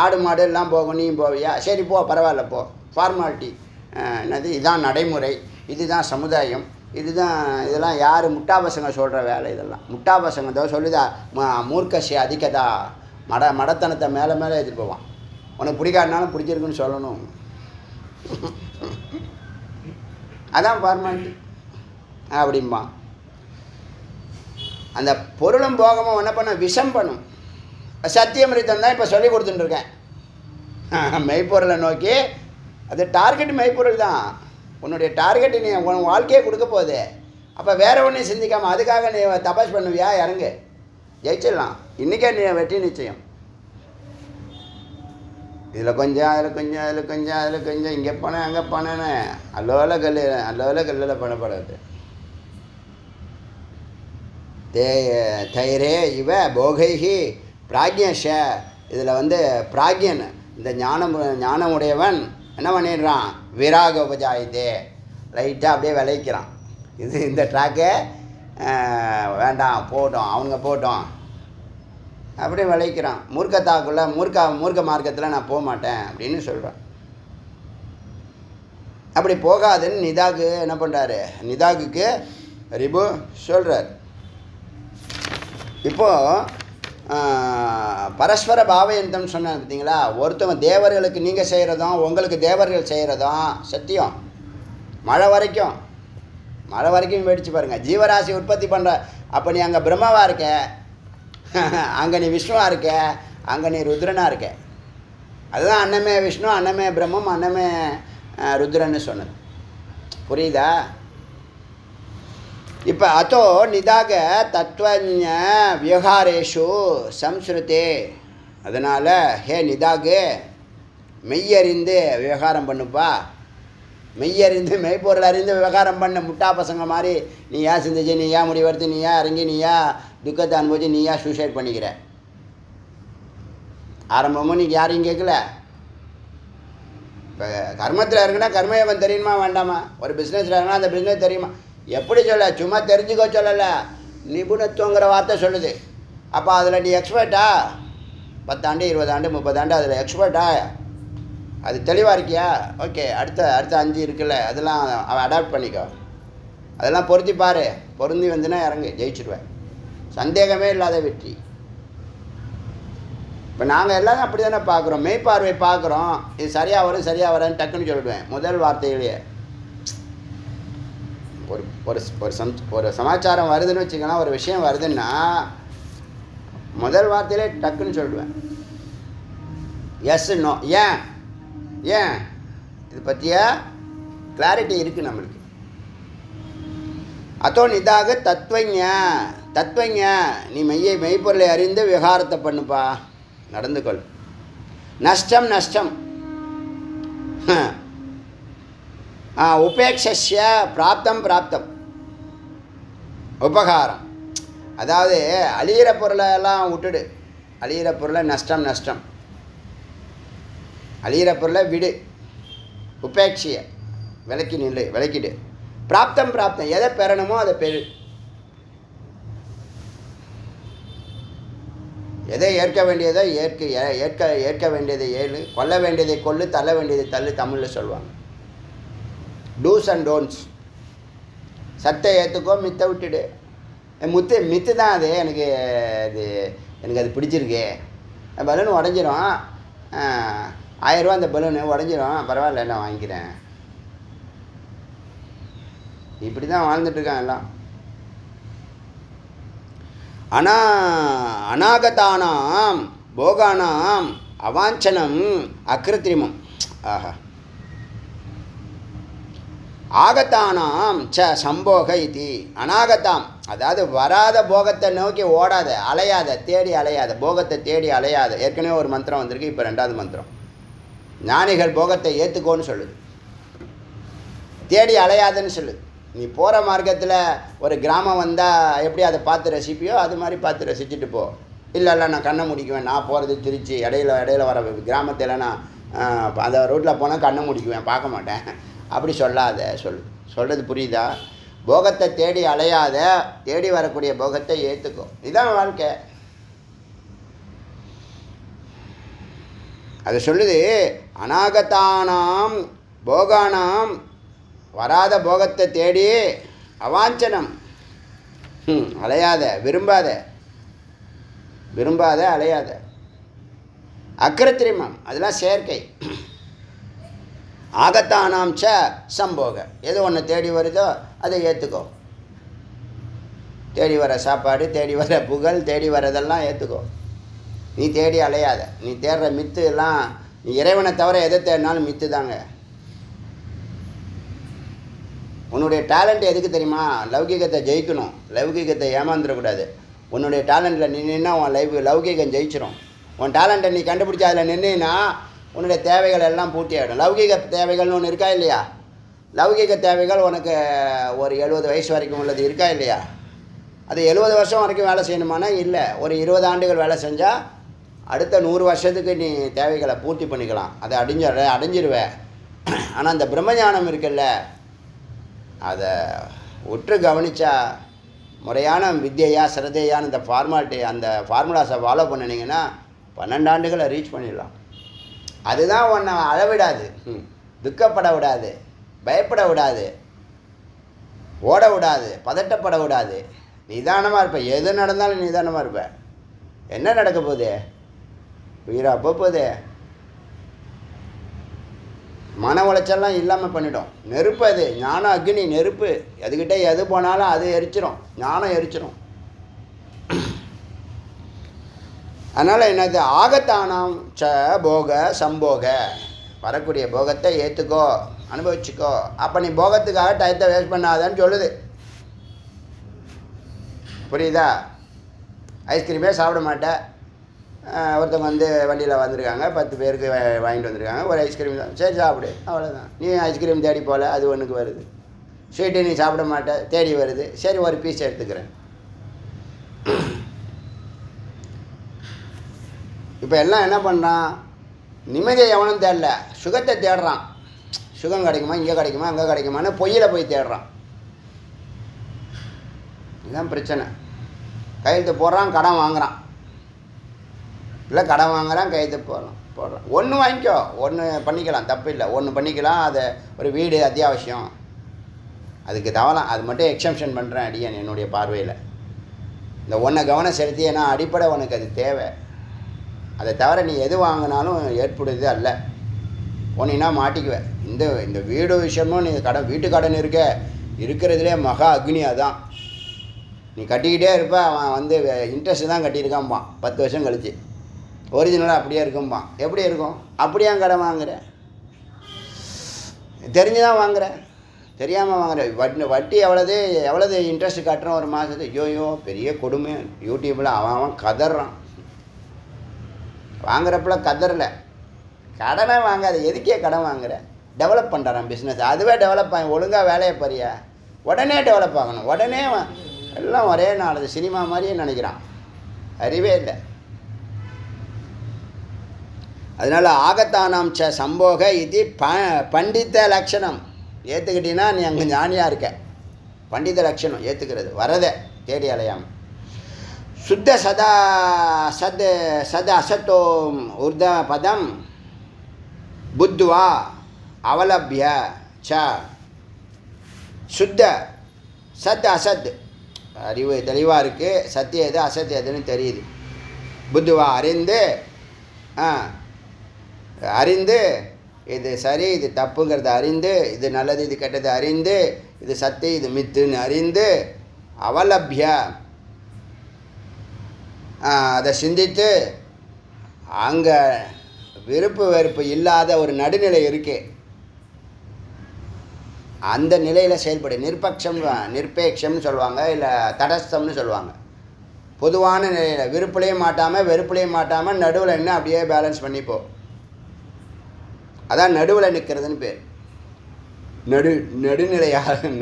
ஆடு மாடு எல்லாம் போகும், நீயும் போவியா? சரி போ, பரவாயில்ல போ. ஃபார்மாலிட்டி என்னது, இதுதான் நடைமுறை, இதுதான் சமுதாயம், இதெல்லாம் யார் முட்டா பசங்க சொல்கிற வேலை. இதெல்லாம் முட்டா பசங்க தான் சொல்லுதா. மூர்க்கசி அதிகதா, மடத்தனத்தை மேலே எடுத்துகிட்டு போவான். உனக்கு பிடிக்காதுனாலும் பிடிச்சிருக்குன்னு சொல்லணும். அதான் ஃபார்மாலிட்டி அப்படிம்பா. அந்த பொருளும் போகமும் என்ன பண்ண, விஷம் பண்ணும். சத்தியமிருத்தம் தான் இப்போ சொல்லி கொடுத்துட்டுருக்கேன். மெய்ப்பொருளை நோக்கி, அது டார்கெட் மெய்ப்பொருள் தான். உன்னுடைய டார்கெட்டு நீ உன் வாழ்க்கையே கொடுக்க போகுது. அப்போ வேறு ஒன்றையும் சிந்திக்காமல் அதுக்காக நீ தபாஸ் பண்ணுவியா? இறங்கு, ஜெயிச்சிடலாம். இன்றைக்கே நீ வெற்றி நிச்சயம். இதில் கொஞ்சம், அதில் கொஞ்சம், அதில் கொஞ்சம், இங்கே போனேன் அங்கே போனேன்னு அல்லோல கல்லில் பண்ணப்படாது. தைரே இவ போகைஹி பிராக்யஷ. இதில் பிராக்யன், இந்த ஞானம் உடையவன் என்ன பண்ணிடுறான், விராக உபஜாயத்தே, லைட்டாக அப்படியே விளைக்கிறான். இந்த ட்ராக்கே வேண்டாம், போட்டோம், அவங்க போட்டோம், அப்படியே விளைக்கிறான். மூர்க்கத்தாக்குள்ள மூர்க்க மார்க்கத்தில் நான் போக மாட்டேன் அப்படின்னு சொல்கிறான். அப்படி போகாதுன்னு நிதாக்கு என்ன பண்ணுறாரு, நிதாக்குக்கு ரிபு சொல்கிறார். இப்போது பரஸ்பர பாவயந்தம் சொன்னேன் பார்த்தீங்களா. ஒருத்தவங்க தேவர்களுக்கு நீங்கள் செய்கிறதும் உங்களுக்கு தேவர்கள் செய்கிறதும் சத்தியம். மழை வரைக்கும் வெடிச்சு பாருங்கள். ஜீவராசி உற்பத்தி பண்ணுற, அப்போ நீ அங்கே பிரம்மாவாக இருக்க, அங்கே நீ விஷ்ணுவாக இருக்க, அங்கே நீ ருத்ரனாக இருக்க. அதுதான் அன்னமே விஷ்ணு, அன்னமே பிரம்மம், அன்னமே ருத்ரன்னு சொன்னது. புரியுதா? இப்போ அதோ நிதாக தத்துவஞ விவகாரேஷு சம்ஸ்ருதே. அதனால் ஹே நிதாகு, மெய்யறிந்து விவகாரம் பண்ணுப்பா. மெய்யறிந்து மெய்ப்பொருள் அறிந்து விவகாரம் பண்ண. முட்டா பசங்க மாதிரி நீ ஏன் சிந்திச்சு, நீ ஏன் முடிவெடுத்து, நீ ஏன் இறங்கி, நீ ஏன் துக்கத்தை அனுபவிச்சு, நீ ஏன் சூசைட் பண்ணிக்கிற? ஆரம்பமும் நீ யாரையும் கேட்கல. இப்போ கர்மத்தில் இருக்குன்னா கர்மயோகம் தெரியுமா வேண்டாமா? ஒரு பிஸ்னஸில் இருக்குன்னா அந்த பிஸ்னஸ் தெரியுமா? எப்படி சொல்ல, சும்மா தெரிஞ்சுக்கோ சொல்லலை, நிபுணத்துவங்கிற வார்த்தை சொல்லுது. அப்போ அதில் நீ எக்ஸ்பர்ட்டா? 10 ஆண்டு 20 ஆண்டு 30 ஆண்டு அதில் எக்ஸ்பர்ட்டா? அது தெளிவாக இருக்கியா? ஓகே, அடுத்த 5 இருக்குல்ல, அதெல்லாம் அவன் அடாப்ட் பண்ணிக்கோ. அதெல்லாம் பொருத்தி பாரு. பொருந்தி வந்துன்னா இறங்கு, ஜெயிச்சிடுவேன். சந்தேகமே இல்லாத வெற்றி. இப்போ நாங்கள் எல்லாரும் அப்படி தானே பார்க்குறோம், மெய்ப்பார்வை பார்க்குறோம். இது சரியாக வரும் டக்குன்னு சொல்லிடுவேன் முதல் வார்த்தையிலேயே. ஒரு சமாச்சாரம் வருதுன்னு வச்சுக்கலாம், ஒரு விஷயம் வருதுன்னா முதல் வார்த்தையிலே டக்குன்னு சொல்லிடுவேன். Yes no. ஏன் இது பற்றிய கிளாரிட்டி இருக்குது நம்மளுக்கு. அதோ நிதாக தத்துவங்க நீ மெய்ப்பொருளை அறிந்து விவகாரத்தை பண்ணுப்பா, நடந்துக்கொள். நஷ்டம் உபேக்ஷஸ்ய பிராப்தம் உபகாரம். அதாவது அழியிற பொருளெல்லாம் விட்டுடு. அழியிற பொருளை நஷ்டம், அழியிற பொருளை விடு. உபேட்சிய விளக்கிடு. பிராப்தம் எதை பெறணுமோ அதை பெறு. எதை ஏற்க வேண்டியதோ ஏற்க வேண்டியதை ஏழு, கொல்ல வேண்டியதை கொல்லு, தள்ள வேண்டியதை தள்ளு, தமிழில் சொல்லுவாங்க. Dos and don'ts. சத்தை ஏற்றுக்கோ, மித்தை விட்டுடு. மித்து தான் அது. எனக்கு அது பிடிச்சிருக்கு. பலூன் உடஞ்சிரும், 1000 ரூபா அந்த பலூனு உடஞ்சிரும், பரவாயில்ல நான் வாங்கிக்கிறேன். இப்படி தான் வாழ்ந்துட்டுருக்கான் எல்லாம். அநாகதானாம் போகானாம் அவாஞ்சனம் அகிருத்ரிமம். ஆஹா. ஆகத்தானாம் ச சம்போக இது. அநாகதாம் அதாவது வராத போகத்தை நோக்கி ஓடாத, அலையாத, தேடி அலையாத, போகத்தை தேடி அலையாத. ஏற்கனவே ஒரு மந்திரம் வந்திருக்கு, இப்போ 2வது மந்திரம். ஞானிகள் போகத்தை ஏற்றுக்கோன்னு சொல்லுது, தேடி அலையாதுன்னு சொல்லுது. நீ போகிற மார்க்கத்தில் ஒரு கிராமம் வந்தால் எப்படி அதை பார்த்து ரசிப்பியோ அது மாதிரி பார்த்து ரசிச்சுட்டு போ. இல்லை நான் கண்ணை முடிக்குவேன், நான் போகிறது திருச்சி, இடையில வர கிராமத்தில் நான் அந்த ரோட்டில் போனால் கண்ணை முடிக்குவேன், பார்க்க மாட்டேன், அப்படி சொல்லாத. சொல்கிறது புரியுதா? போகத்தை தேடி அலையாத, தேடி வரக்கூடிய போகத்தை ஏற்றுக்கோ. இதுதான் வாழ்க்கை. அது சொல்லுது, அநாகதானாம் போகானாம், வராத போகத்தை தேடி அவாஞ்சனம், அலையாத, விரும்பாத அலையாத. அக்கிருத்திரிமம் அதெல்லாம் செயற்கை. ஆகத்தானாம் ச சம்போக, எது ஒன்று தேடி வருதோ அதை ஏற்றுக்கோ. தேடி வர சாப்பாடு, தேடி வர புகழ், தேடி வரதெல்லாம் ஏற்றுக்கோ. நீ தேடி அலையாத. நீ தேடுற மித்து எல்லாம், நீ இறைவனை தவிர எதை தேடினாலும் மித்து தாங்க. உன்னுடைய டேலண்ட் எதுக்கு தெரியுமா? லௌகிகத்தை ஜெயிக்கணும், லௌகிகத்தை ஏமாந்துடக்கூடாது. உன்னுடைய டேலண்ட்டில் நின்னா உன் லௌகிகம் ஜெயிச்சிடும். உன் டேலண்ட்டை நீ கண்டுபிடிச்சி அதில் நின்னா உன்னுடைய தேவைகள் எல்லாம் பூர்த்தி ஆகிடும். லௌகிக தேவைகள்னு ஒன்று இருக்கா இல்லையா? லௌகிக தேவைகள் உனக்கு ஒரு 70 வயசு வரைக்கும் உள்ளது இருக்கா இல்லையா? அது 70 வருஷம் வரைக்கும் வேலை செய்யணுமானா இல்லை. ஒரு 20 ஆண்டுகள் வேலை செஞ்சால் அடுத்த 100 வருஷத்துக்கு நீ தேவைகளை பூர்த்தி பண்ணிக்கலாம். அதை அடைஞ்சிருவேன். ஆனால் அந்த பிரம்மஞானம் இருக்குல்ல, அதை உற்று கவனித்தா, முறையான வித்தியா சிரதையான இந்த ஃபார்மாலிட்டி, அந்த ஃபார்முலாஸை ஃபாலோ பண்ணினீங்கன்னா 12 ஆண்டுகளை ரீச் பண்ணிடலாம். அதுதான் உன்னை அளவிடாது, துக்கப்பட விடாது, பயப்பட விடாது, ஓட விடாது, பதட்டப்பட விடாது. நிதானமாக இருப்ப. எது நடந்தாலும் நிதானமாக இருப்ப. என்ன நடக்க போகுது? உயிரா போகுது. மன உளைச்சல்லாம் இல்லாமல் பண்ணிடும். நெருப்பு அது, ஞானம் அக்னி, நெருப்பு. அதுக்கிட்ட எது போனாலும் அது எரிச்சிடும், ஞானம் எரிச்சிடும். அதனால் என்னது? ஆகத்தானாம் ச போக சம்போக, வரக்கூடிய போகத்தை ஏற்றுக்கோ, அனுபவிச்சுக்கோ. அப்போ நீ போகத்துக்காக டயத்தை வேஸ்ட் பண்ணாதன்னு சொல்லுது. புரியுதா? ஐஸ்கிரீமே சாப்பிட மாட்டேன். ஒருத்தவங்க வண்டியில் வந்திருக்காங்க, 10 பேருக்கு வாங்கிட்டு வந்திருக்காங்க. ஒரு ஐஸ்கிரீம் தான், சரி சாப்பிடு, அவ்வளோதான். நீ ஐஸ்கிரீம் தேடி போகல, அது ஒன்றுக்கு வருது. ஸ்வீட்டு நீ சாப்பிட மாட்டே, தேடி வருது, சரி ஒரு பீஸ் எடுத்துக்கிறேன். இப்போ எல்லாம் என்ன பண்ணுறான்? நிம்மதியை எவனும் தேடல, சுகத்தை தேடுறான். சுகம் கிடைக்குமா, இங்கே கிடைக்குமா, அங்கே கிடைக்குமான்னு பொய்யில் போய் தேடுறான். இதுதான் பிரச்சனை. கையெழுத்து போடுறான், கடன் வாங்குகிறான். இல்லை கடன் வாங்குகிறான், கையெழுத்து போடுறான். ஒன்று வாங்கிக்கோ, ஒன்று பண்ணிக்கலாம், தப்பு இல்லை. ஒன்று பண்ணிக்கலாம். அதை ஒரு வீடு அத்தியாவசியம், அதுக்கு தவலாம். அது மட்டும் எக்ஸம்ஷன் பண்ணுறேன் அடியன் என்னுடைய பார்வையில். இந்த ஒன்றை கவனம் செலுத்தி, ஏன்னா அடிப்படை உனக்கு அது தேவை. அதை தவிர நீ எது வாங்கினாலும் ஏற்படுது அல்ல. போனீங்கன்னா மாட்டிக்குவேன். இந்த வீடு விஷயமும் நீ வீட்டு கடன் இருக்கிறதுலே மகா அக்னி அதான். நீ கட்டிக்கிட்டே இருப்ப, அவன் இன்ட்ரெஸ்ட் தான் கட்டியிருக்கான்பான் 10 வருஷம் கழிச்சு. ஒரிஜினலாக அப்படியே இருக்கும்பான். எப்படி இருக்கும்? அப்படியே கடன் வாங்குற? தெரிஞ்சு தான் வாங்குற, தெரியாமல் வாங்குற. வட்டி எவ்வளவு இன்ட்ரெஸ்ட் கட்டுறோம் ஒரு மாதத்துக்கு? ஐயோ பெரிய கொடுமை. யூடியூப்பில் அவன் கதறான். வாங்குறப்பல கதறலை. கடனை வாங்காத, எதுக்கே கடன் வாங்குற? டெவலப் பண்ணுறான் பிஸ்னஸ். அதுவே டெவலப் ஆகும். ஒழுங்காக வேலையை பாரியா, உடனே டெவலப் ஆகணும். உடனே எல்லாம் ஒரே நாள் சினிமா மாதிரியே நினைக்கிறான். அறிவே இல்லை. அதனால் ஆகத்தானாம் ச சம்போக இது பண்டித லட்சணம். ஏற்றுக்கிட்டீங்கன்னா நீ அங்கே ஞானியாக இருக்க. பண்டித லட்சணம் ஏற்றுக்கிறது, வரதை தேடி அலையாமல். சுத்த சத அசத்தோம் உர்த பதம் புத்வா அவலபிய ச. சுத்த சத் அசத் அறிவு தெளிவாக இருக்குது, சத்தியம் எது அசத்தியம் எதுன்னு தெரியுது. புத்துவா அறிந்து இது சரி இது தப்புங்கிறத அறிந்து, இது நல்லது இது கெட்டது அறிந்து, இது சத்து இது மித்துன்னு அறிந்து, அவலபிய அதை சிந்தித்து அங்கே விருப்பு வெறுப்பு இல்லாத ஒரு நடுநிலை இருக்கே, அந்த நிலையில் செயல்படு. நிர்பேட்சம்னு சொல்லுவாங்க, இல்லை தடஸ்தம்னு சொல்லுவாங்க. பொதுவான நிலையில் விருப்புலையும் மாட்டாமல் வெறுப்புலையும் மாட்டாமல் நடுவில் என்ன அப்படியே பேலன்ஸ் பண்ணிப்போ. அதான் நடுவில் நிற்கிறதுன்னு பேர்.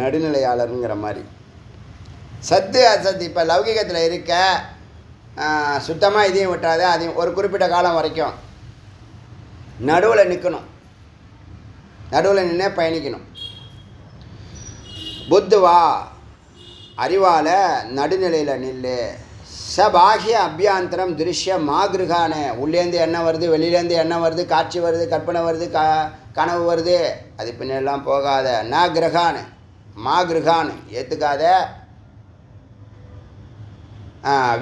நடுநிலையாளருங்கிற மாதிரி. சத்து அசத்து இப்போ லௌகிகத்தில் இருக்க சுத்தமாக இதையும் விட்டாது, அதையும் ஒரு குறிப்பிட்ட காலம் வரைக்கும் நடுவில் நிற்கணும். நடுவில் நின்று பயணிக்கணும். புத்துவா அறிவால் நடுநிலையில் நில்லு. சபாகிய அபியாந்தரம் திருஷ்ய மாகிருகான, உள்ளேருந்து என்ன வருது வெளியிலேருந்து என்ன வருது, காட்சி வருது கற்பனை வருது கனவு வருது, அது பின்னெல்லாம் போகாத. ந கிரகான் மாகிருகான் ஏற்றுக்காத.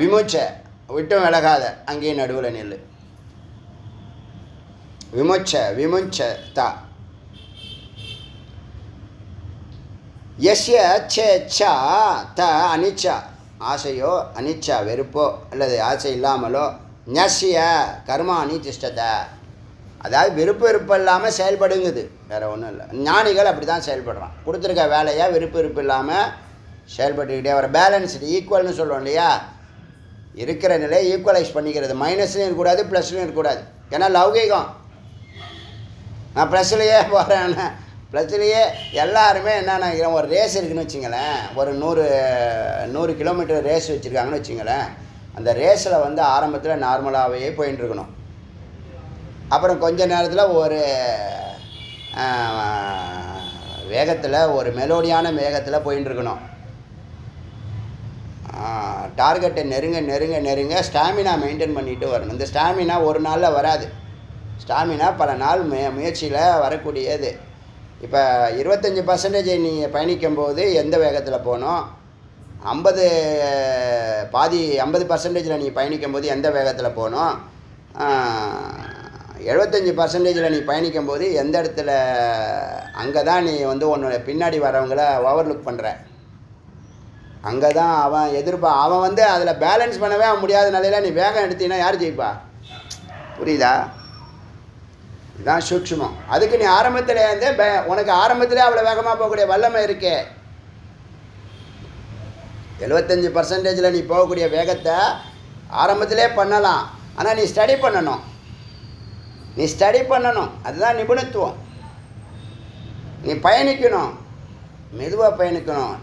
விமுச்ச விட்டும் விலகாத, அங்கேயும் நடுவில் நில்லு. விமுச்ச தா எஸ்ய சேச்சா த அனிச்சா, ஆசையோ அனிச்சா வெறுப்போ அல்லது ஆசை இல்லாமலோ, ஞசிய கர்மானி திஷ்டத்தை, அதாவது விருப்பு வெறுப்பு இல்லாமல் செயல்படுங்குது, வேறு ஒன்றும் இல்லை. ஞானிகள் அப்படி தான் செயல்படுறான். கொடுத்துருக்க வேலையை விருப்பு வெறுப்பு இல்லாமல் செயல்பட்டுக்கிட்டே வர. பேலன்ஸ்டு ஈக்குவல்னு சொல்லுவோம் இல்லையா, இருக்கிற நிலையை ஈக்குவலைஸ் பண்ணிக்கிறது. மைனஸ்லையும் இருக்கக்கூடாது ப்ளஸ்லையும் இருக்கக்கூடாது. ஏன்னா லௌகிகம், நான் ப்ளஸ்லையே போகிறேன், ப்ளஸ்லையே எல்லாருமே என்ன நினைக்கிறேன், ஒரு ரேஸ் இருக்குதுன்னு வச்சுங்களேன், ஒரு 100 கிலோமீட்டர் ரேஸ் வச்சுருக்காங்கன்னு வச்சுங்களேன். அந்த ரேஸில் வந்து ஆரம்பத்தில் நார்மலாகவே போயின்னு இருக்கணும். அப்புறம் கொஞ்ச நேரத்தில் ஒரு வேகத்தில், ஒரு மெலோடியான வேகத்தில் போயின்னு இருக்கணும். டார்கெட்டை நெருங்க ஸ்டாமினா மெயின்டைன் பண்ணிட்டு வரணும். இந்த ஸ்டாமினா ஒரு நாளில் வராது. ஸ்டாமினா பல நாள் முயற்சியில் வரக்கூடியது. இப்போ 25% நீ பயணிக்கும்போது எந்த வேகத்தில் போகணும், 50% நீ பயணிக்கும்போது எந்த வேகத்தில் போகணும், 75% நீ பயணிக்கும்போது எந்த இடத்துல, அங்கே தான் நீ வந்து உன்னோட பின்னாடி வரவங்கள ஓவர்லுக் பண்ணுற. அங்கே தான் அவன் வந்து அதில் பேலன்ஸ் பண்ணவே முடியாத நிலையில் நீ வேகம் எடுத்தீங்கன்னா யார் ஜெயிப்பா? புரியுதா? இதுதான் சூக்ஷ்மம். அதுக்கு நீ ஆரம்பத்திலேருந்தே உனக்கு ஆரம்பத்திலே அவ்வளோ வேகமாக போகக்கூடிய வல்லமை இருக்கே. 75% நீ போகக்கூடிய வேகத்தை ஆரம்பத்திலே பண்ணலாம். ஆனால் நீ ஸ்டடி பண்ணணும். அதுதான் நிபுணத்துவம். நீ பயணிக்கணும், மெதுவாக பயணிக்கணும்,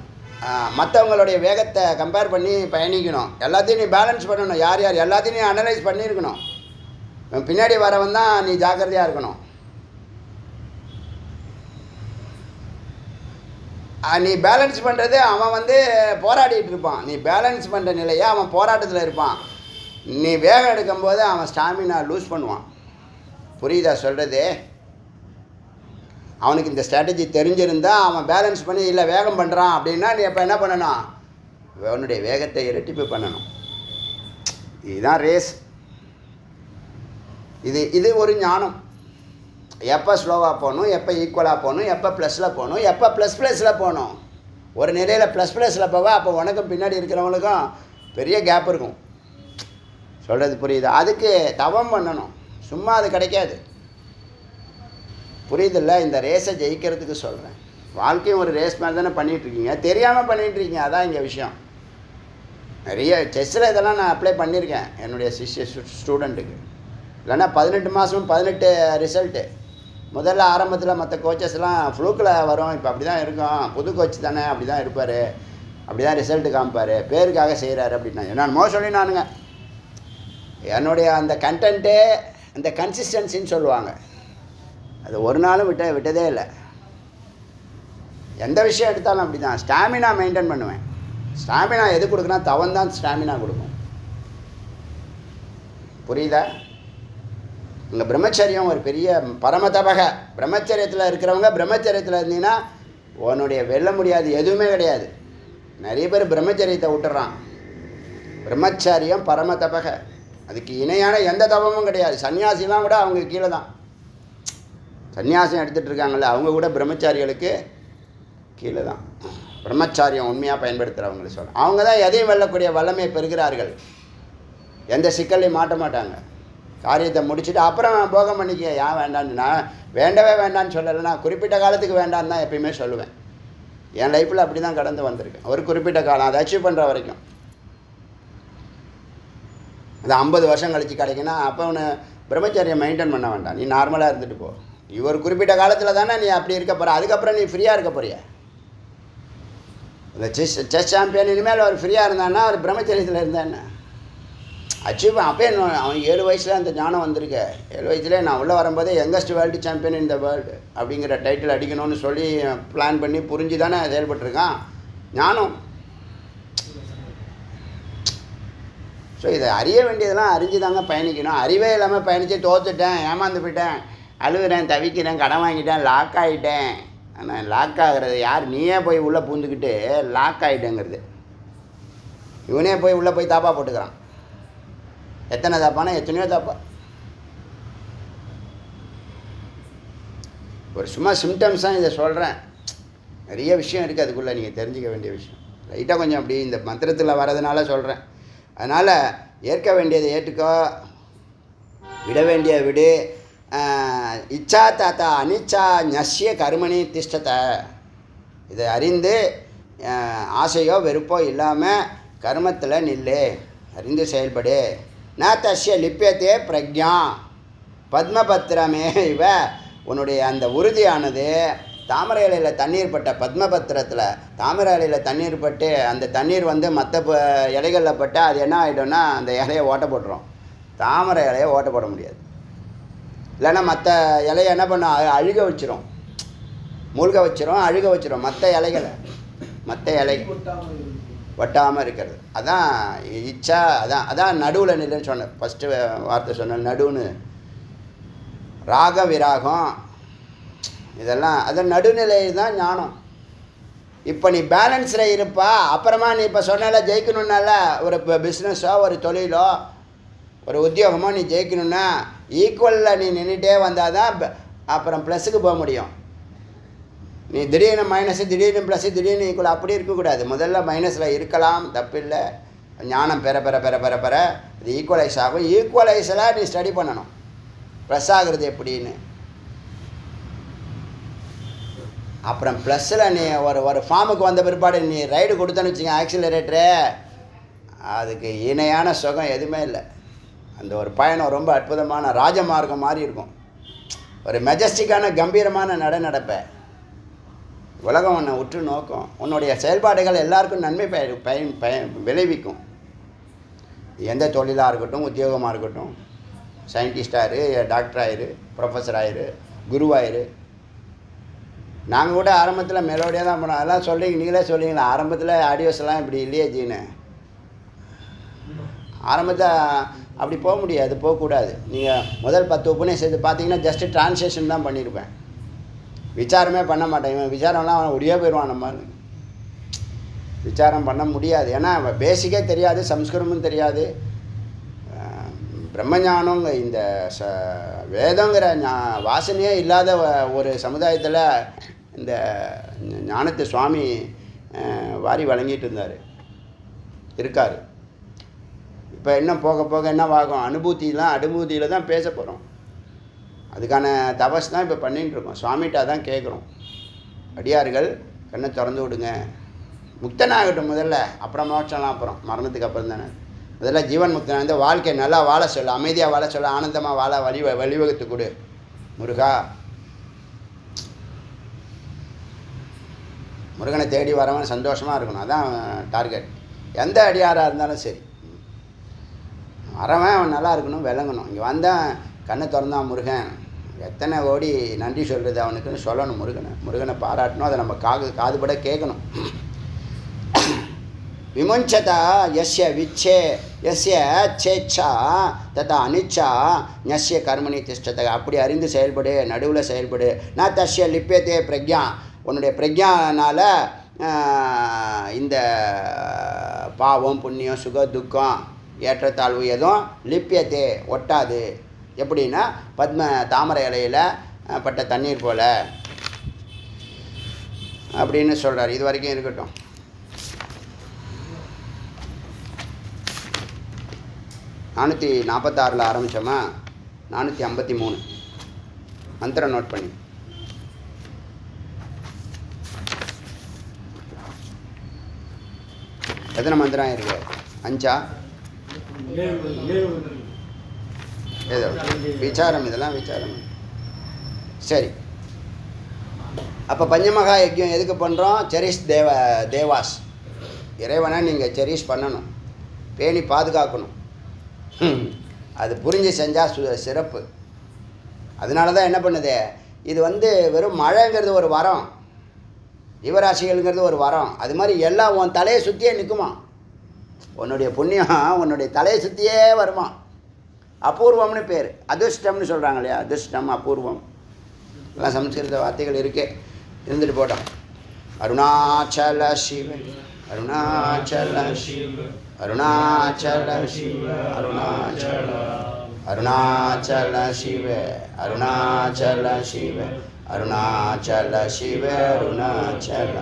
மற்றவங்களுடைய வேகத்தை கம்பேர் பண்ணி பயணிக்கணும். எல்லாத்தையும் நீ பேலன்ஸ் பண்ணணும். யார் எல்லாத்தையும் நீ அனலைஸ் பண்ணியிருக்கணும். பின்னாடி வரவன் தான் நீ ஜாக்கிரதையாக இருக்கணும். நீ பேலன்ஸ் பண்ணுறது அவன் வந்து போராடிட்டு இருப்பான். நீ பேலன்ஸ் பண்ணுற நிலையை அவன் போராட்டத்தில் இருப்பான். நீ வேகம் எடுக்கும்போது அவன் ஸ்டாமினா லூஸ் பண்ணுவான். புரியுதா சொல்கிறது? அவனுக்கு இந்த ஸ்ட்ராட்டஜி தெரிஞ்சிருந்தால் அவன் பேலன்ஸ் பண்ணி இல்லை வேகம் பண்ணுறான் அப்படின்னா நீ அப்போ என்ன பண்ணணும், அவனுடைய வேகத்தை இரட்டிப்பு பண்ணணும். இதுதான் ரேஸ். இது ஒரு ஞானம். எப்போ ஸ்லோவாக போகணும், எப்போ ஈக்குவலாக போகணும், எப்போ ப்ளஸில் போகணும், எப்போ ப்ளஸில் போகணும். ஒரு நிலையில் ப்ளஸில் போவா, அப்போ உனக்கும் பின்னாடி இருக்கிறவங்களுக்கும் பெரிய கேப் இருக்கும். சொல்கிறது புரியுது? அதுக்கு தவம் பண்ணணும். சும்மா அது கிடைக்காது. புரியுதில்ல? இந்த ரேஸை ஜெயிக்கிறதுக்கு சொல்கிறேன். வாழ்க்கையும் ஒரு ரேஸ் மாதிரி தானே பண்ணிகிட்ருக்கீங்க, தெரியாமல் பண்ணிகிட்ருக்கீங்க. அதான் இங்கே விஷயம். நிறைய செஸ்ஸில் இதெல்லாம் நான் அப்ளை பண்ணியிருக்கேன் என்னுடைய ஸ்டூடெண்ட்டுக்கு. இல்லைன்னா 18 மாதமும் 18 ரிசல்ட்டு. முதல்ல ஆரம்பத்தில் மற்ற கோச்சஸ்லாம் ஃப்ளூக்கில் வரும். இப்போ அப்படி தான் இருக்கும். புது கோச் தானே, அப்படி தான் இருப்பார், அப்படி தான் ரிசல்ட்டு காமிப்பார், பேருக்காக செய்கிறாரு அப்படின்னா என்னென்னமோ சொல்லி நானுங்க. என்னுடைய அந்த கண்டென்ட்டு, அந்த கன்சிஸ்டன்சின்னு சொல்லுவாங்க, அது ஒரு நாளும் விட்டதே இல்லை. எந்த விஷயம் எடுத்தாலும் அப்படி தான். ஸ்டாமினா மெயின்டைன் பண்ணுவேன். ஸ்டாமினா எது கொடுக்குன்னா தவன் தான் ஸ்டாமினா கொடுக்கும். புரியுதா? இங்கே பிரம்மச்சரியம் ஒரு பெரிய பரமதபக. பிரம்மச்சரியத்தில் இருக்கிறவங்க பிரம்மச்சரியத்தில் இருந்தீங்கன்னா உன்னுடைய வெல்ல முடியாது எதுவுமே கிடையாது. நிறைய பேர் பிரம்மச்சரியத்தை விட்டுறான். பிரம்மச்சாரியம் பரம தபக, அதுக்கு இணையான எந்த தபமும் கிடையாது. சன்னியாசிலாம் கூட அவங்க கீழே தான். சன்னியாசம் எடுத்துகிட்டு இருக்காங்கள்ல, அவங்க கூட பிரம்மச்சாரிகளுக்கு கீழே தான். பிரம்மச்சாரியம் உண்மையாக பயன்படுத்துகிறவங்களை சொல்ல, அவங்க தான் எதையும் வெல்லக்கூடிய வல்லமையை பெறுகிறார்கள். எந்த சிக்கல்லையும் மாட்ட மாட்டாங்க. காரியத்தை முடிச்சுட்டு அப்புறம் போகம் பண்ணிக்க. ஏன் வேண்டான்னு நான் வேண்டவே வேண்டான்னு சொல்லலை. நான் குறிப்பிட்ட காலத்துக்கு வேண்டான்னு தான் எப்பயுமே சொல்லுவேன். என் லைஃப்பில் அப்படி தான் கடந்து வந்திருக்கேன். ஒரு குறிப்பிட்ட காலம் அதை அச்சீவ் பண்ணுற வரைக்கும். அது 50 வருஷம் கழித்து கிடைக்குன்னா அப்போ ஒன்று பிரம்மச்சரியம் மெயின்டைன் பண்ண வேண்டாம். நீ நார்மலாக இருந்துட்டு போ. நீ ஒரு குறிப்பிட்ட காலத்தில் தானே நீ அப்படி இருக்க போகிற. அதுக்கப்புறம் நீ ஃப்ரீயாக இருக்க போறிய. இந்த செஸ் சாம்பியன் இனிமேல் அவர் ஃப்ரீயாக இருந்தான்னா அவர் பிரம்மச்சரியத்தில் இருந்தா என்ன அச்சீவ். அப்போ அவன் 7 வயசில் அந்த ஞானம் வந்திருக்க. 7 வயசுலேயே நான் உள்ளே வரும்போதே யங்கஸ்ட் வேர்ல்டு சாம்பியன் இந்த வேர்ல்டு அப்படிங்கிற டைட்டில் அடிக்கணும்னு சொல்லி பிளான் பண்ணி புரிஞ்சு தானே செயல்பட்டுருக்கான் ஞானம். ஸோ இதை அறிய வேண்டியதெல்லாம் அறிஞ்சு தாங்க பயணிக்கணும். அறிவே இல்லாமல் பயணித்து தோற்றுட்டேன், ஏமாந்து போயிட்டேன், அழுகுறேன், தவிக்கிறேன், கடன் வாங்கிட்டேன், லாக் ஆகிட்டேன். ஆனால் லாக் ஆகிறது யார்? நீயே போய் உள்ளே பூந்துக்கிட்டு லாக் ஆகிட்டேங்கிறது. இவனே போய் உள்ளே போய் தாப்பா போட்டுக்கிறான். எத்தனை தாப்பானா எத்தனையோ தாப்பா. ஒரு சும்மா சிம்டம்ஸ் தான் இதை சொல்கிறேன். நிறைய விஷயம் இருக்குது அதுக்குள்ளே நீங்கள் தெரிஞ்சிக்க வேண்டிய விஷயம். லைட்டாக கொஞ்சம் அப்படி இந்த மந்திரத்தில் வர்றதுனால சொல்கிறேன். அதனால் ஏற்க வேண்டியதை ஏற்றுக்கோ, விட வேண்டிய விடு. இச்சா தாத்தா அனிச்சா நஷ்ய கர்மணி திஷ்டத்தை. இதை அறிந்து ஆசையோ வெறுப்போ இல்லாமல் கர்மத்தில் நில்லு, அறிந்து செயல்படு. ந தஸ்ய லிப்பியத்தே பிரக்ஞா பத்மபத்திரமே இவ. உன்னுடைய அந்த உறுதியானது தாமரை இலையில் தண்ணீர் பட்ட பத்மபத்திரத்தில் தாமரை இலையில் தண்ணீர் பட்டு அந்த தண்ணீர் வந்து மற்ற இலைகளில் பட்டால் அது என்ன ஆகிடும்னா அந்த இலையை ஓட்ட போட்டுரும். தாமரை இலையை ஓட்ட போட முடியாது. இல்லைன்னா மற்ற இலையை என்ன பண்ண அழுக வச்சிரும், மூழ்க வச்சிரும், அழுக வச்சிரும் மற்ற இலைகளை. மற்ற இலை வட்டாமல் இருக்கிறது அதான் இச்சா. அதான் நடுவில் நில்லுன்னு சொன்னேன். ஃபஸ்ட்டு வார்த்தை சொன்னேன் நடுவுன்னு. ராக விராகம் இதெல்லாம் அதான் நடுநிலை தான் ஞானம். இப்போ நீ பேலன்ஸில் இருப்பா. அப்புறமா நீ இப்போ சொன்னால ஜெயிக்கணுன்னால ஒரு பிஸ்னஸோ ஒரு தொழிலோ ஒரு உத்தியோகமோ நீ ஜெயிக்கணுன்னா ஈக்குவலில் நீ நின்றுட்டே வந்தால் தான் அப்புறம் ப்ளஸுக்கு போக முடியும். நீ திடீர்னு மைனஸு, திடீர்னு ப்ளஸ்ஸு, திடீர்னு ஈக்குவல் அப்படி இருக்கக்கூடாது. முதல்ல மைனஸில் இருக்கலாம், தப்பில்லை. ஞானம் பெற பெற பெற பெற பெற இது ஈக்குவலைஸ் ஆகும். ஈக்குவலைஸில் நீ ஸ்டடி பண்ணணும் ப்ளஸ் ஆகுறது எப்படின்னு. அப்புறம் ப்ளஸ்ஸில் நீ ஒரு ஃபார்முக்கு வந்த பிற்பாடு நீ ரைடு கொடுத்தேன்னு வச்சுங்க ஆக்சிலரேட்டரு, அதுக்கு இணையான சுகம் எதுவுமே இல்லை. அந்த ஒரு பயணம் ரொம்ப அற்புதமான ராஜமார்க்கம் மாதிரி இருக்கும். ஒரு மெஜஸ்டிக்கான கம்பீரமான நடப்பேன். உலகம் உன்னை உற்று நோக்கும். உன்னுடைய செயல்பாடுகள் எல்லாருக்கும் நன்மை விளைவிக்கும். எந்த தொழிலாக இருக்கட்டும், உத்தியோகமாக இருக்கட்டும், சயின்டிஸ்டாக இரு, டாக்டராயிரு, ப்ரொஃபஸர் ஆயிரு, குருவாயிரு. நாங்கள் கூட ஆரம்பத்தில் மெலோடியாக தான் போனோம். அதெல்லாம் சொல்கிறீங்க, நீங்களே சொல்கிறீங்களா ஆரம்பத்தில் ஆடியோஸ் எல்லாம் இப்படி இல்லையே ஜீனு. ஆரம்பத்தில் அப்படி போக முடியாது, போகக்கூடாது. நீங்கள் முதல் 10 உபநிஷத்து பார்த்தீங்கன்னா ஜஸ்ட்டு ட்ரான்ஸ்லேஷன் தான் பண்ணியிருப்பேன். விசாரமே பண்ண மாட்டேன். இவன் விசாரம்லாம் அவன் ஒடியே போயிடுவான். நம்ம விசாரம் பண்ண முடியாது. ஏன்னா பேசிக்கே தெரியாது, சம்ஸ்கிருதமும் தெரியாது. பிரம்மஞானம் இந்த வேதங்கிற வாசனையே இல்லாத ஒரு சமுதாயத்தில் இந்த ஞானத்தை சுவாமி வாரி வழங்கிட்டு இருக்கார். இப்போ இன்னும் போக போக என்னவாகும்? அனுபூதியில் தான் பேச போகிறோம். அதுக்கான தபஸ் தான் இப்போ பண்ணிகிட்டு இருக்கோம். சுவாமிகிட்ட தான் கேட்குறோம். அடியார்கள் கண்ணை திறந்து விடுங்க, முக்தனாகட்டும் முதல்ல, அப்புறம் மோட்சம்லாம் அப்புறம் மரணத்துக்கு அப்புறம் தானே. முதல்ல ஜீவன் முக்தனாக இருந்து வாழ்க்கை நல்லா வாழ சொல்ல, அமைதியாக வாழ சொல்ல, ஆனந்தமாக வாழ வழிவகுத்து கொடு முருகா. முருகனை தேடி வரவன் சந்தோஷமாக இருக்கணும், அதான் டார்கெட். எந்த அடியாராக இருந்தாலும் சரி, வரவன் அவன் நல்லா இருக்கணும், விளங்கணும். இங்கே வந்தான் கண்ணை திறந்தான் முருகன், எத்தனை கோடி நன்றி சொல்கிறது அவனுக்குன்னு சொல்லணும். முருகனை பாராட்டணும், அதை நம்ம காதுபட கேட்கணும். விமுஞ்சதா யஸ்ய விச்சே யஸ்ய சேச்சா ததா அனிச்சா ஞஸ்ய கர்மணி திஷ்டத்தை. அப்படி அறிந்து செயல்படு, நடுவில் செயல்படு. நான் தஸ்ய லிப்பியத்தே பிரக்ஞா. உன்னுடைய பிரக்ஞானால் இந்த இந்த பாவம் புண்ணியம் சுக துக்கம் ஏற்றத்தாழ்வு எதுவும் லிப்பியத்தே ஒட்டாது. எப்படின்னா பத்ம தாமரை இலையில் பட்ட தண்ணீர் போல் அப்படின்னு சொல்கிறார். இது வரைக்கும் இருக்கட்டும். நானூற்றி 46 ஆரம்பித்தோமா, 453 மந்திரம் நோட் பண்ணி. எத்தனை மந்திரம் இருக்கு? 5ஆ? ஏதோ விசாரம், இதெல்லாம் விசாரம். சரி, அப்போ பஞ்சமகா யஜ்யம் எதுக்கு பண்ணுறோம்? செரிஷ் தேவாஸ், இறைவனை நீங்கள் செரிஷ் பண்ணணும், பேணி பாதுகாக்கணும். அது புரிஞ்சு செஞ்சால் சிறப்பு. அதனால தான் என்ன பண்ணுது, இது வெறும் மழைங்கிறது ஒரு வரம், ஜீவராசிகள்ங்கிறது ஒரு வரம். அது மாதிரி எல்லாம் உன் தலையை சுற்றியே நிற்குமா, உன்னுடைய புண்ணியம் உன்னுடைய தலையை சுற்றியே வருமா. அபூர்வம்னு பேர், அதிர்ஷ்டம்னு சொல்கிறாங்க இல்லையா, அதிர்ஷ்டம் அபூர்வம் எல்லாம் சம்ஸ்கிருத வார்த்தைகள் இருக்கே, இருந்துட்டு போட்டோம். அருணாச்சல சிவ அருணாச்சல சிவ அருணாச்சல சிவ அருணாச்சல அருணாச்சல சிவ அருணாச்சல சிவ அருணாச்சல சிவ அருணாச்சல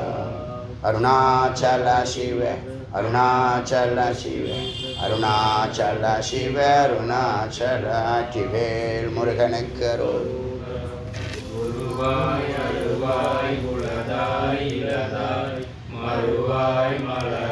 அருணாச்சல சிவ அருணாச்சல சிவ அருணாச்சல சிவ அருணாச்சல. திவேல் முருகனுக்கு அருவாய் அருவாய் உளதாய் இளதாய் மறுவாய் மலர்